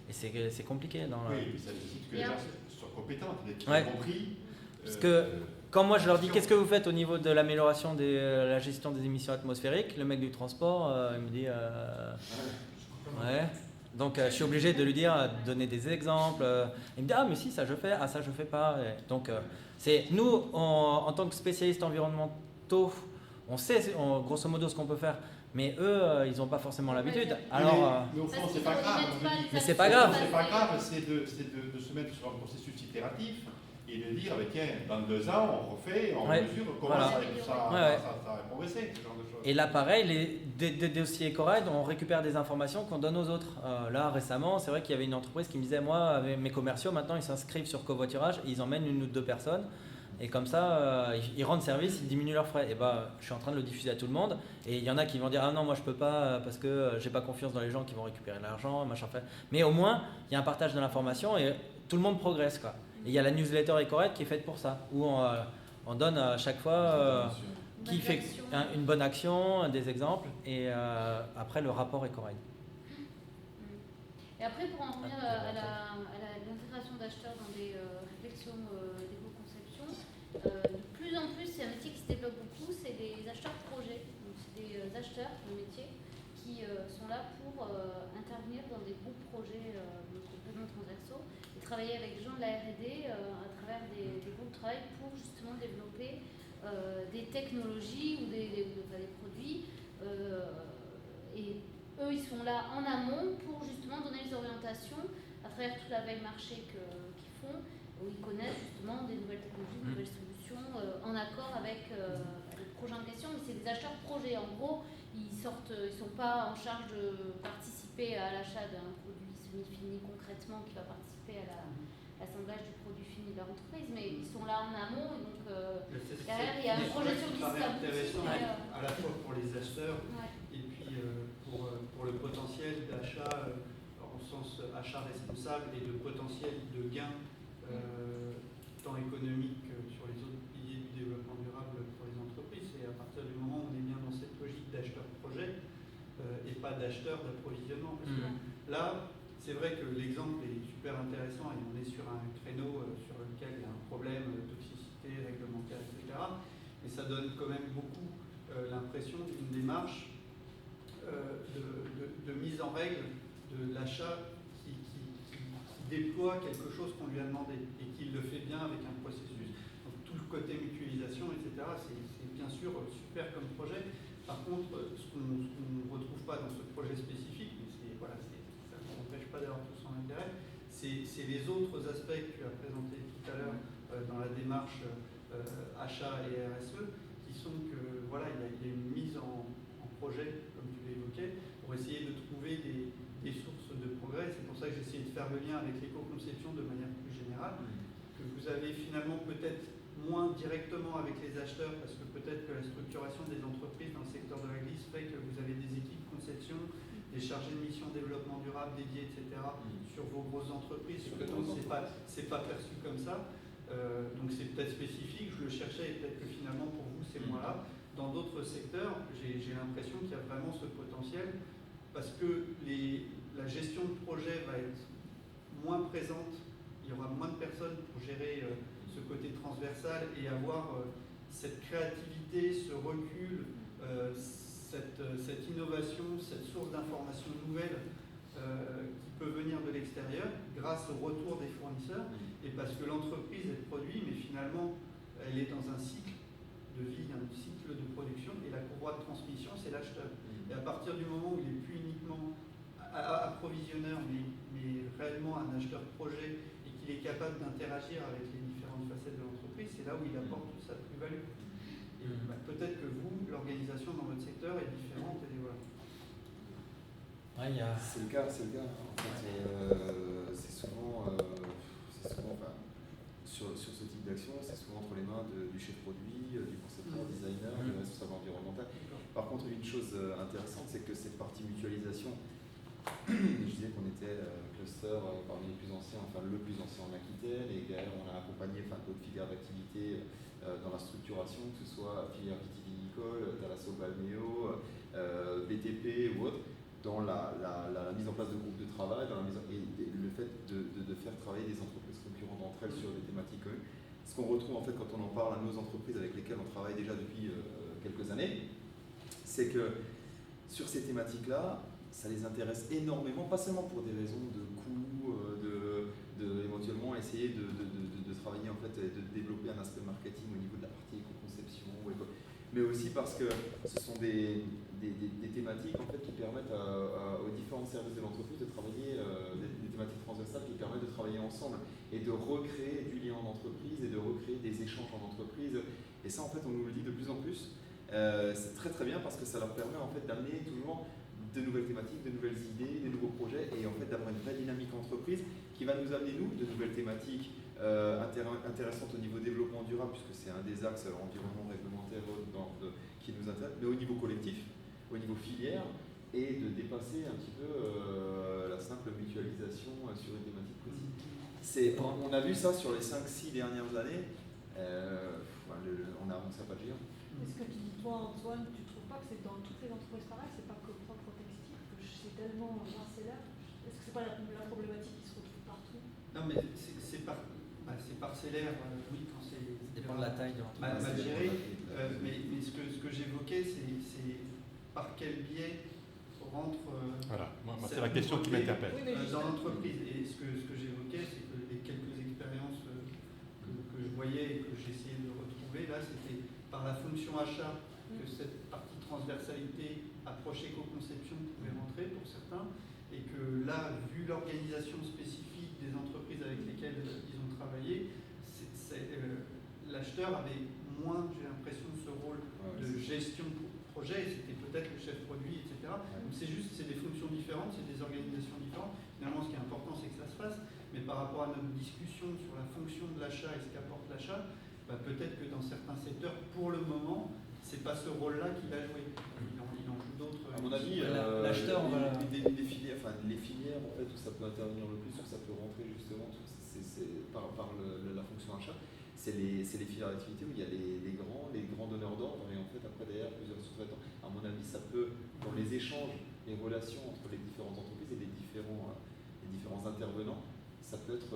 Et c'est compliqué. Oui, ça nécessite que les gens soient compétents, qu'ils Ouais. aient compris. Parce que quand moi je leur dis qu'est-ce que vous faites au niveau de l'amélioration de la gestion des émissions atmosphériques, le mec du transport il me dit ouais. Donc je suis obligé de lui dire, de donner des exemples. Il me dit ah mais si ça je fais, ah ça je fais pas. Et donc c'est nous en tant que spécialistes environnementaux, on sait grosso modo ce qu'on peut faire. Mais eux, ils n'ont pas forcément l'habitude. Alors, mais au fond, c'est pas grave. Mais c'est pas grave. C'est pas grave, c'est de se mettre sur un processus itératif et de dire, tiens, dans 2 ans, on refait, on mesure comment ça a progressé, ce genre de choses. Et là, pareil, des dossiers EcoRed, on récupère des informations qu'on donne aux autres. Là, récemment, c'est vrai qu'il y avait une entreprise qui me disait, moi, avec mes commerciaux, maintenant, ils s'inscrivent sur covoiturage, ils emmènent 1 ou 2 personnes. Et comme ça, ils rendent service, ils diminuent leurs frais. Et je suis en train de le diffuser à tout le monde. Et il y en a qui vont dire ah non, moi je peux pas parce que j'ai pas confiance dans les gens qui vont récupérer l'argent, machin. Mais au moins, il y a un partage de l'information et tout le monde progresse, quoi. Et il y a la newsletter EcoRed qui est faite pour ça, où on donne à chaque fois qui fait une bonne action, des exemples, et après le rapport EcoRed. Et après, pour en revenir à l'intégration d'acheteurs dans des réflexions d'éco-conception, de plus en plus, c'est un métier qui se développe beaucoup, c'est les acheteurs projets. Donc, c'est des acheteurs de métier qui sont là pour intervenir dans des groupes projets complètement transversaux et travailler avec les gens de la R&D à travers des groupes de travail pour justement développer des technologies ou des produits. Et eux, ils sont là en amont pour justement donner les orientations à travers toute la veille marché qu'ils font, où ils connaissent justement des nouvelles technologies, des nouvelles solutions en accord avec le projet en question. Mais c'est des acheteurs projets. En gros, ils sont pas en charge de participer à l'achat d'un produit semi-fini concrètement qui va participer à l'assemblage du produit fini de leur entreprise, mais ils sont là en amont. Et donc derrière, il y a un projet sur 10 intéressant à la fois pour les acheteurs et puis pour le potentiel d'achat au sens achat responsable et de potentiel de gain tant économique que sur les autres piliers du développement durable pour les entreprises. Et à partir du moment où on est bien dans cette logique d'acheteur-projet et pas d'acheteur d'approvisionnement. Parce que là, c'est vrai que l'exemple est super intéressant et on est sur un créneau sur lequel il y a un problème de toxicité réglementaire, etc. Et ça donne quand même beaucoup l'impression d'une démarche de mise en règle de l'achat qui déploie quelque chose qu'on lui a demandé et qui le fait bien avec un processus. Donc tout le côté mutualisation, etc., c'est bien sûr super comme projet. Par contre, ce qu'on ne retrouve pas dans ce projet spécifique, mais ça ne m'empêche pas d'avoir tout son intérêt, c'est les autres aspects que tu as présentés tout à l'heure dans la démarche achat et RSE, qui sont que voilà, il y a une mise en projet, comme tu l'évoquais, pour essayer de trouver des sources de progrès. C'est pour ça que j'ai essayé de faire le lien avec l'éco-conception de manière plus générale, que vous avez finalement peut-être moins directement avec les acheteurs, parce que peut-être que la structuration des entreprises dans le secteur de la glisse fait que vous avez des équipes conception, des chargés de mission développement durable dédiés, etc., sur vos grosses entreprises. C'est pas perçu comme ça. Donc c'est peut-être spécifique, je le cherchais et peut-être que finalement pour vous c'est moins là. Dans d'autres secteurs, j'ai l'impression qu'il y a vraiment ce potentiel parce que la gestion de projet va être moins présente, il y aura moins de personnes pour gérer ce côté transversal et avoir cette créativité, ce recul, cette innovation, cette source d'information nouvelle qui peut venir de l'extérieur grâce au retour des fournisseurs, et parce que l'entreprise elle produit, mais finalement elle est dans un cycle de vie, un cycle de production, et la courroie de transmission c'est l'acheteur. Et à partir du moment où il n'est plus uniquement approvisionneur, mais réellement un acheteur de projet, et qu'il est capable d'interagir avec les différentes facettes de l'entreprise, c'est là où il apporte toute sa plus-value. Et peut-être que vous, l'organisation dans votre secteur est différente, et voilà. C'est le cas. En fait, c'est souvent, enfin, sur ce type d'action, c'est souvent entre les mains du chef produit, du concepteur, designer, du responsable environnemental. Par contre, une chose intéressante, c'est que cette partie mutualisation, je disais qu'on était cluster parmi les plus anciens, enfin le plus ancien en Aquitaine, et derrière on a accompagné d'autres filières d'activité dans la structuration, que ce soit filière vitivinicole, Thalasso Balnéo, BTP ou autre, dans la mise en place de groupes de travail, et le fait de faire travailler des entreprises concurrentes entre elles sur des thématiques communes. Ce qu'on retrouve en fait quand on en parle à nos entreprises avec lesquelles on travaille déjà depuis quelques années, c'est que sur ces thématiques-là, ça les intéresse énormément, pas seulement pour des raisons de coût, éventuellement essayer de travailler en fait et de développer un aspect marketing au niveau de la partie éco-conception, mais aussi parce que ce sont des thématiques en fait qui permettent aux différents services de l'entreprise de travailler, des thématiques transversales qui permettent de travailler ensemble et de recréer du lien en entreprise et de recréer des échanges en entreprise. Et ça en fait on nous le dit de plus en plus. C'est très très bien parce que ça leur permet en fait d'amener toujours de nouvelles thématiques, de nouvelles idées, des nouveaux projets, et en fait d'avoir une vraie dynamique entreprise qui va nous amener nous de nouvelles thématiques intéressantes au niveau développement durable, puisque c'est un des axes environnement réglementaire qui nous intéresse, mais au niveau collectif, au niveau filière, et de dépasser un petit peu la simple mutualisation sur une thématique précise. On a vu ça sur les 5-6 dernières années, on a avancé à pas de géant. Est-ce que tu dis, toi Antoine, tu ne trouves pas que c'est dans toutes les entreprises pareilles, c'est pas que propre au textile, que c'est tellement parcellaire? Est-ce que c'est pas la problématique qui se retrouve partout? Non, mais c'est parcellaire, oui, quand c'est. Ça dépend de la taille de l'entreprise. Mal géré, mais ce que j'évoquais, c'est par quel biais rentre. Voilà, moi c'est la question qui m'interpelle. Dans l'entreprise. Et ce que j'évoquais, c'est que les quelques expériences que je voyais et que j'essayais de retrouver, là, c'était par la fonction achat que cette partie transversalité, approche éco-conception pouvait rentrer pour certains, et que là, vu l'organisation spécifique des entreprises avec lesquelles ils ont travaillé, l'acheteur avait moins, j'ai l'impression, ce rôle de gestion projet, et c'était peut-être le chef produit, etc. Donc c'est des fonctions différentes, c'est des organisations différentes. Finalement, ce qui est important, c'est que ça se fasse, mais par rapport à notre discussion sur la fonction de l'achat et ce qu'apporte l'achat, peut-être que dans certains secteurs, pour le moment, c'est pas ce rôle-là qu'il a joué. Il en joue d'autres. À mon avis, l'acheteur, les filières en fait, où ça peut intervenir le plus, où ça peut rentrer justement, par la fonction achat, c'est les filières d'activité où il y a les grands donneurs d'ordre, et en fait après derrière plusieurs sous-traitants. À mon avis, ça peut, dans les échanges, les relations entre les différentes entreprises et les différents intervenants, ça peut être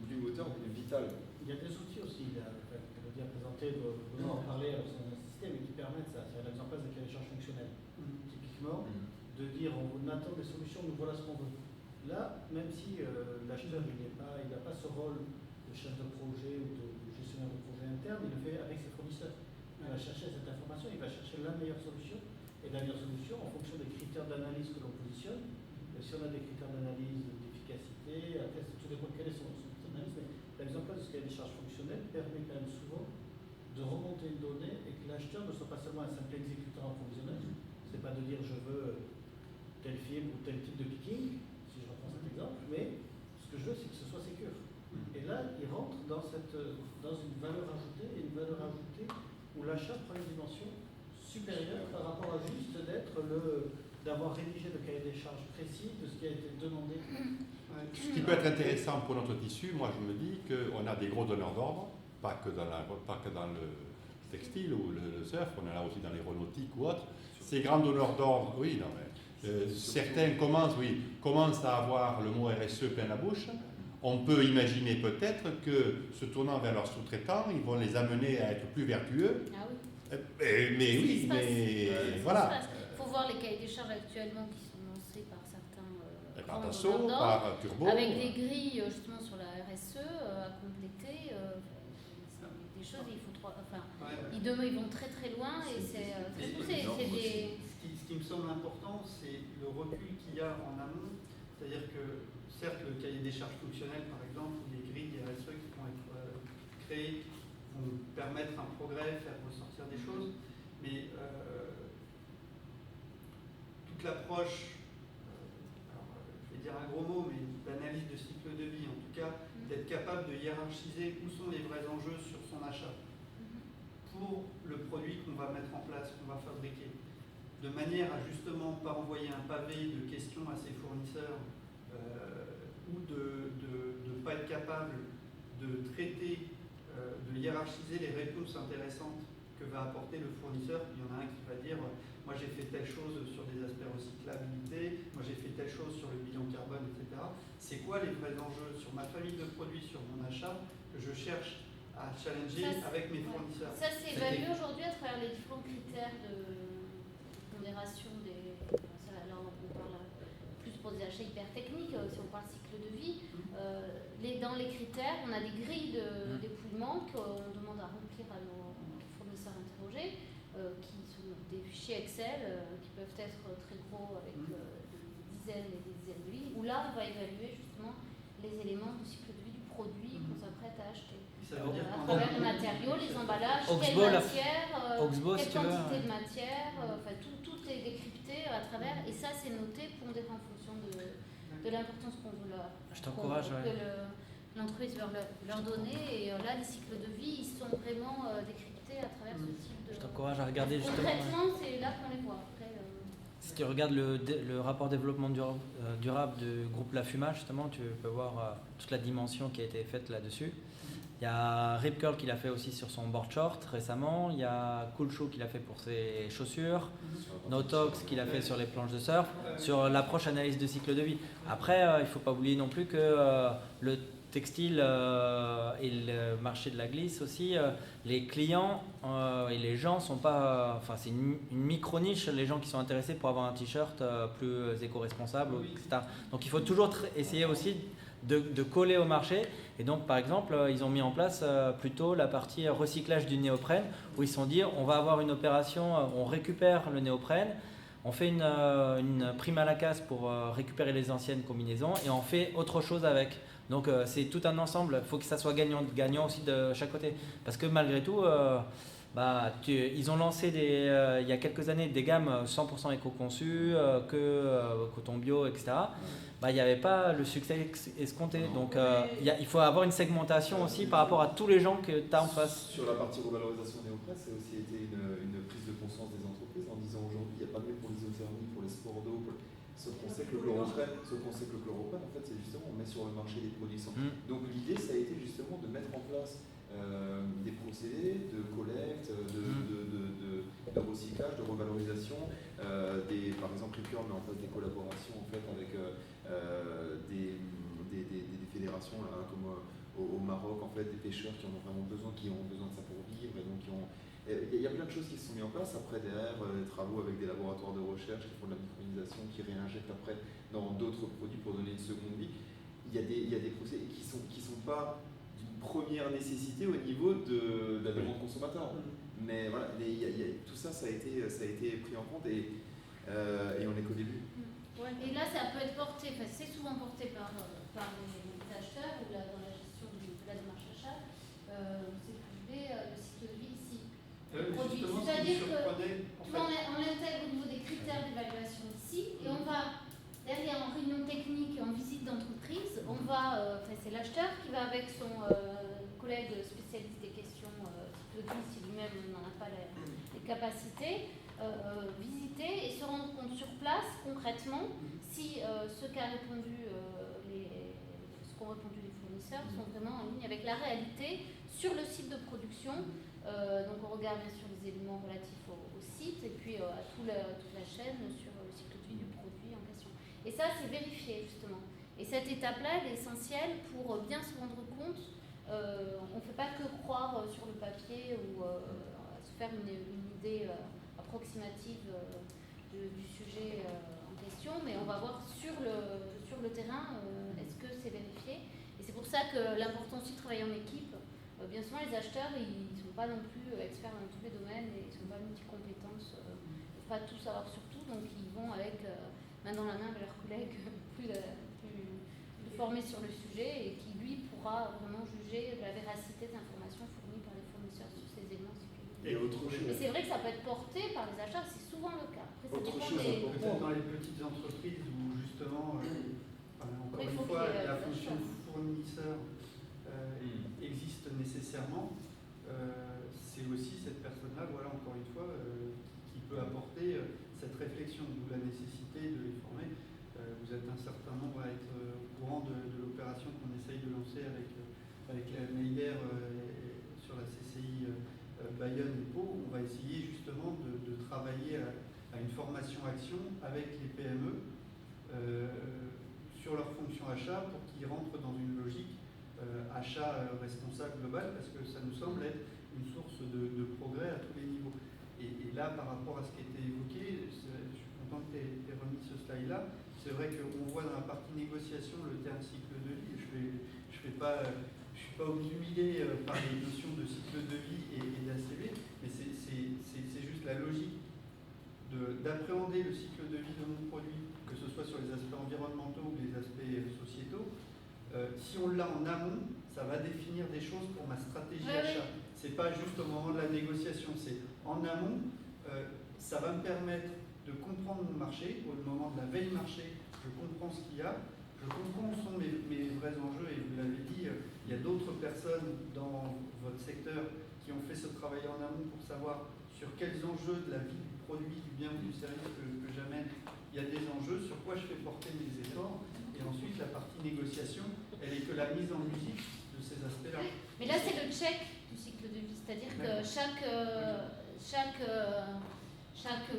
plus moteur, plus vital. Il y a des outils aussi, Elodie a présenté, on en parlait, c'est un système qui permet ça, c'est la mise en place des cahiers de charges fonctionnels. Typiquement, de dire on attend des solutions, nous voilà ce qu'on veut. Là, même si l'acheteur il n'a pas ce rôle de chef de projet ou de gestionnaire de projet interne, il le fait avec ses fournisseurs. Il va chercher cette information, il va chercher la meilleure solution, et la meilleure solution en fonction des critères d'analyse que l'on positionne. Et si on a des critères d'analyse d'efficacité, après tout dépend de quelle est son analyse, mais la mise en place de ce cahier des charges fonctionnelles permet quand même souvent de remonter une donnée et que l'acheteur ne soit pas seulement un simple exécuteur approvisionnel. C'est pas de dire je veux telle fibre ou tel type de picking, si je reprends cet exemple, mais ce que je veux c'est que ce soit sécure. Et là, il rentre dans une valeur ajoutée, et une valeur ajoutée où l'achat prend une dimension supérieure par rapport à juste d'avoir rédigé le cahier des charges précis de ce qui a été demandé. Ce qui peut être intéressant pour notre tissu, moi je me dis qu'on a des gros donneurs d'ordre, pas que dans le textile ou le surf, on est là aussi dans l'aéronautique ou autre. Ces grands donneurs d'ordre, oui, non mais certains commencent à avoir le mot RSE plein la bouche. On peut imaginer peut-être que, se tournant vers leurs sous-traitants, ils vont les amener à être plus vertueux. Mais oui, mais voilà. Il faut voir les cahiers des charges actuellement qui sont lancés par certains Par grands Dassault, vendeurs par Turbo. avec des grilles justement sur la RSE à compléter. C'est des choses, il faut ils vont très très loin et c'est très poussé. Ce qui me semble important, c'est le recul qu'il y a en amont. C'est-à-dire que, certes, le cahier des charges fonctionnelles, par exemple, ou les grilles RSE qui vont être créées vont permettre un progrès, faire ressortir des choses, mais toute l'approche, je vais dire un gros mot, mais l'analyse de cycle de vie, en tout cas, d'être capable de hiérarchiser où sont les vrais enjeux sur son achat pour le produit qu'on va mettre en place, qu'on va fabriquer, de manière à justement pas envoyer un pavé de questions à ses fournisseurs ou de ne pas être capable de traiter, de hiérarchiser les réponses intéressantes que va apporter le fournisseur. Il y en a un qui va dire moi j'ai fait telle chose sur des aspects recyclabilité, moi j'ai fait telle chose sur le bilan carbone, etc. C'est quoi les vrais enjeux sur ma famille de produits, sur mon achat, que je cherche à challenger avec mes fournisseurs. Ça c'est évalué aujourd'hui à travers les différents critères de pondération des... Là on parle plus pour des achats hyper techniques, si on parle cycle de vie. Dans les critères, on a des grilles dépouillement qu'on demande à remplir à nos fournisseurs interrogés, qui sont des fichiers Excel qui peuvent être très gros avec des dizaines et des dizaines de lignes, où là on va évaluer justement les éléments du cycle de vie du produit qu'on s'apprête à acheter. À travers les matériaux, les emballages, quelle matière, quelle quantité de matière, tout est décrypté à travers, et ça c'est noté, pondéré en fonction de l'importance qu'on veut que l'entreprise veut leur donner, et là les cycles de vie ils sont vraiment décryptés à travers ce type de... Je t'encourage à regarder justement... Concrètement, c'est là qu'on les voit. Après, si tu regardes le rapport développement durable du groupe La Fuma, justement, tu peux voir toute la dimension qui a été faite là-dessus. Il y a Rip Curl qui l'a fait aussi sur son board short récemment. Il y a Cool Shoe qui l'a fait pour ses chaussures. Notox qui l'a fait sur les planches de surf. Sur l'approche analyse de cycle de vie. Après, il ne faut pas oublier non plus que le textile et le marché de la glisse aussi, les clients et les gens sont pas... c'est une micro-niche, les gens qui sont intéressés pour avoir un t-shirt plus éco-responsable, etc. Donc il faut toujours essayer aussi de coller au marché. Et donc, par exemple, ils ont mis en place plutôt la partie recyclage du néoprène, où ils se sont dit, on va avoir une opération, on récupère le néoprène, on fait une prime à la casse pour récupérer les anciennes combinaisons et on fait autre chose avec. Donc, c'est tout un ensemble. Il faut que ça soit gagnant aussi de chaque côté. Parce que malgré tout, ils ont lancé il y a quelques années des gammes 100% éco-conçues, coton bio, etc. Il n'y avait pas le succès escompté. Donc il faut avoir une segmentation aussi par rapport à tous les gens que tu as en face. Sur la partie revalorisation néoprène, ça a aussi été une prise de conscience des entreprises en disant aujourd'hui il n'y a pas mieux pour l'isothermie, pour les sports d'eau, sauf qu'on sait que le chloroprène, en fait, c'est justement on met sur le marché des produits sains. Donc l'idée, ça a été justement de mettre en place des procédés de collecte, de recyclage, de revalorisation. Par exemple, Ripcure met en place des collaborations en fait, avec des fédérations là, comme au Maroc, en fait, des pêcheurs qui en ont vraiment besoin, qui ont besoin de ça pour vivre. Et donc il y a plein de choses qui se sont mises en place. Après, derrière, des travaux avec des laboratoires de recherche qui font de la micronisation, qui réinjectent après dans d'autres produits pour donner une seconde vie. Il y a des procédés qui sont pas d'une première nécessité au niveau de la demande consommateur. Mais voilà, tout ça, ça a été pris en compte et on est qu'au début. Et là, ça peut être porté, c'est souvent porté par les acheteurs ou dans la gestion de la démarche achat. C'est publié le cycle de vie ici. C'est-à-dire que on l'intègre au niveau des critères d'évaluation ici et on va derrière en réunion technique et en visite d'entreprise, c'est l'acheteur qui va avec son collègue spécialiste des questions cycle de vie si lui-même n'en a pas les capacités. Visiter et se rendre compte sur place concrètement si ce qu'ont répondu les fournisseurs sont vraiment en ligne avec la réalité sur le site de production. Donc on regarde bien sûr les éléments relatifs au site et puis à toute la chaîne sur le cycle de vie du produit en question. Et ça c'est vérifié justement. Et cette étape-là elle est essentielle pour bien se rendre compte. On ne fait pas que croire sur le papier ou faire une idée approximative du sujet en question, mais on va voir sur le terrain est-ce que c'est vérifié. Et c'est pour ça que l'important aussi de travailler en équipe. Bien souvent, les acheteurs, ils ne sont pas non plus experts dans tous les domaines et ils ne sont pas multi-compétences, ils ne peuvent pas tout savoir sur tout, donc ils vont avec main dans la main avec leurs collègues plus formés sur le sujet et qui, lui, pourra vraiment juger de la véracité des informations fournies par les fournisseurs sur ces éléments cycles de vie. Et autre chose. Mais c'est vrai que ça peut être porté par les achats, c'est souvent le cas. Après, ça Autre dépend chose des... Peut-être dans les petites entreprises où justement, encore Il une faut fois, qu'il y ait la des fonction achats. fournisseur existe nécessairement, c'est aussi cette personne-là, voilà, encore une fois, qui peut apporter cette réflexion, d'où la nécessité de les former. Vous êtes un certain nombre à être au courant de l'opération qu'on essaye de lancer avec la Meider sur la CCI Bayonne et Pau. On va essayer justement de travailler à une formation-action avec les PME sur leur fonction achat pour qu'ils rentrent dans une logique achat responsable global, parce que ça nous semble être une source de progrès à tous les niveaux. Et là, par rapport à ce qui a été évoqué, je suis content que tu aies remis ce slide-là. C'est vrai qu'on voit dans la partie négociation le terme cycle de vie. Je suis pas obnubilé par les notions de cycle de vie et d'ACV, mais c'est juste la logique d'appréhender le cycle de vie de mon produit, que ce soit sur les aspects environnementaux ou les aspects sociétaux. Si on l'a en amont, ça va définir des choses pour ma stratégie achat. C'est pas juste au moment de la négociation, c'est en amont. Ça va me permettre de comprendre mon marché. Au moment de la veille marché, je comprends ce qu'il y a, je comprends où sont mes vrais enjeux, et vous l'avez dit, il y a d'autres personnes dans votre secteur qui ont fait ce travail en amont pour savoir sur quels enjeux de la vie du produit, du bien ou du service que j'amène, il y a des enjeux, sur quoi je fais porter mes efforts. Et ensuite, la partie négociation, elle est que la mise en musique de ces aspects-là. Mais là, c'est le check du cycle de vie, c'est-à-dire que chaque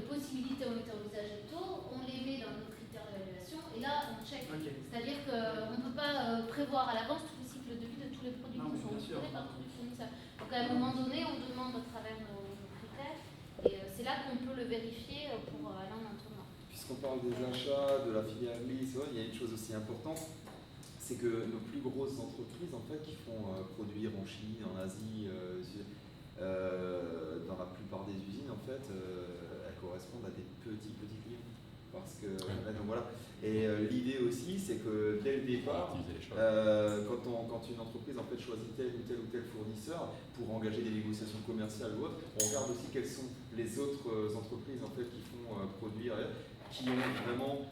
possibilité au moteur d'usage auto, on les met dans nos critères d'évaluation et là, on check. Okay. C'est-à-dire qu'on ne peut pas prévoir à l'avance tout le cycle de vie de tous les produits qui sont livrés par tous les fournisseurs. Donc à un moment donné, on demande à travers nos critères et c'est là qu'on peut le vérifier pour aller en entraînement. Puisqu'on parle des achats, de la filière glisse, il y a une chose aussi importante, c'est que nos plus grosses entreprises en fait, qui font produire en Chine, en Asie, dans la plupart des usines, en fait, elles correspondent à des petits clients. Parce que, donc voilà. Et l'idée aussi, c'est que dès le départ, quand une entreprise en fait, choisit tel ou tel fournisseur pour engager des négociations commerciales ou autres, on regarde aussi quelles sont les autres entreprises en fait, qui font produire, qui ont vraiment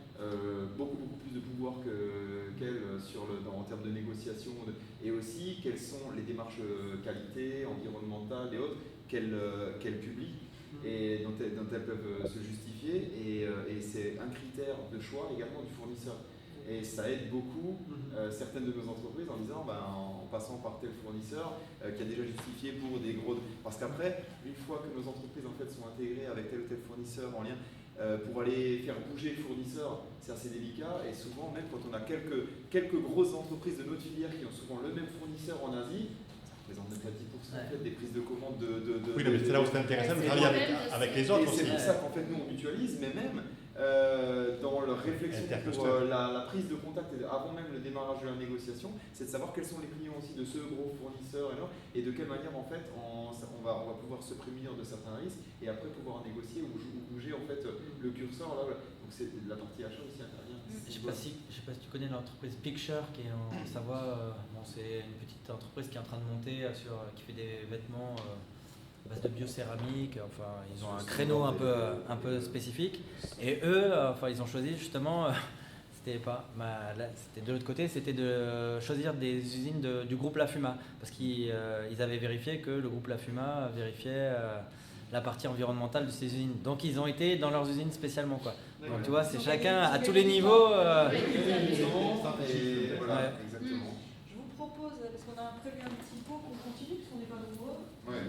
beaucoup plus de pouvoir qu'elles en termes de négociation, et aussi quelles sont les démarches qualité, environnementales et autres qu'elles publient et dont elles peuvent se justifier, et c'est un critère de choix également du fournisseur. Et ça aide beaucoup certaines de nos entreprises en disant, en passant par tel fournisseur qui a déjà justifié pour des gros... Parce qu'après, une fois que nos entreprises en fait, sont intégrées avec tel ou tel fournisseur en lien, pour aller faire bouger le fournisseur, c'est assez délicat, et souvent, même quand on a quelques grosses entreprises de notre filière qui ont souvent le même fournisseur en Asie, ça représente même pas 10% en fait, des prises de commandes Oui, mais c'est là où c'est intéressant de travailler avec les autres et aussi. c'est pour ça qu'en fait, nous, on mutualise, mais même dans leur réflexion pour la prise de contact, avant même le démarrage de la négociation, c'est de savoir quels sont les clients aussi de ce gros fournisseur et de quelle manière en fait on va pouvoir se prémunir de certains risques et après pouvoir négocier ou bouger en fait le curseur là. Donc c'est la partie achat aussi intervient. Je sais pas si tu connais l'entreprise Picture qui est en Savoie. C'est une petite entreprise qui est en train de monter qui fait des vêtements à base de biocéramique. Enfin, ils ont un créneau un peu spécifique. Et eux, ils ont choisi justement. C'était de l'autre côté, c'était de choisir des usines du groupe La Fuma, parce qu'ils avaient vérifié que le groupe La Fuma vérifiait la partie environnementale de ces usines. Donc ils ont été dans leurs usines spécialement, quoi. Donc tu vois, c'est chacun à tous les niveaux. Voilà, exactement. Je vous propose, parce qu'on a prévu un petit pot qu'on continue, parce qu'on n'est pas nombreux. Ouais.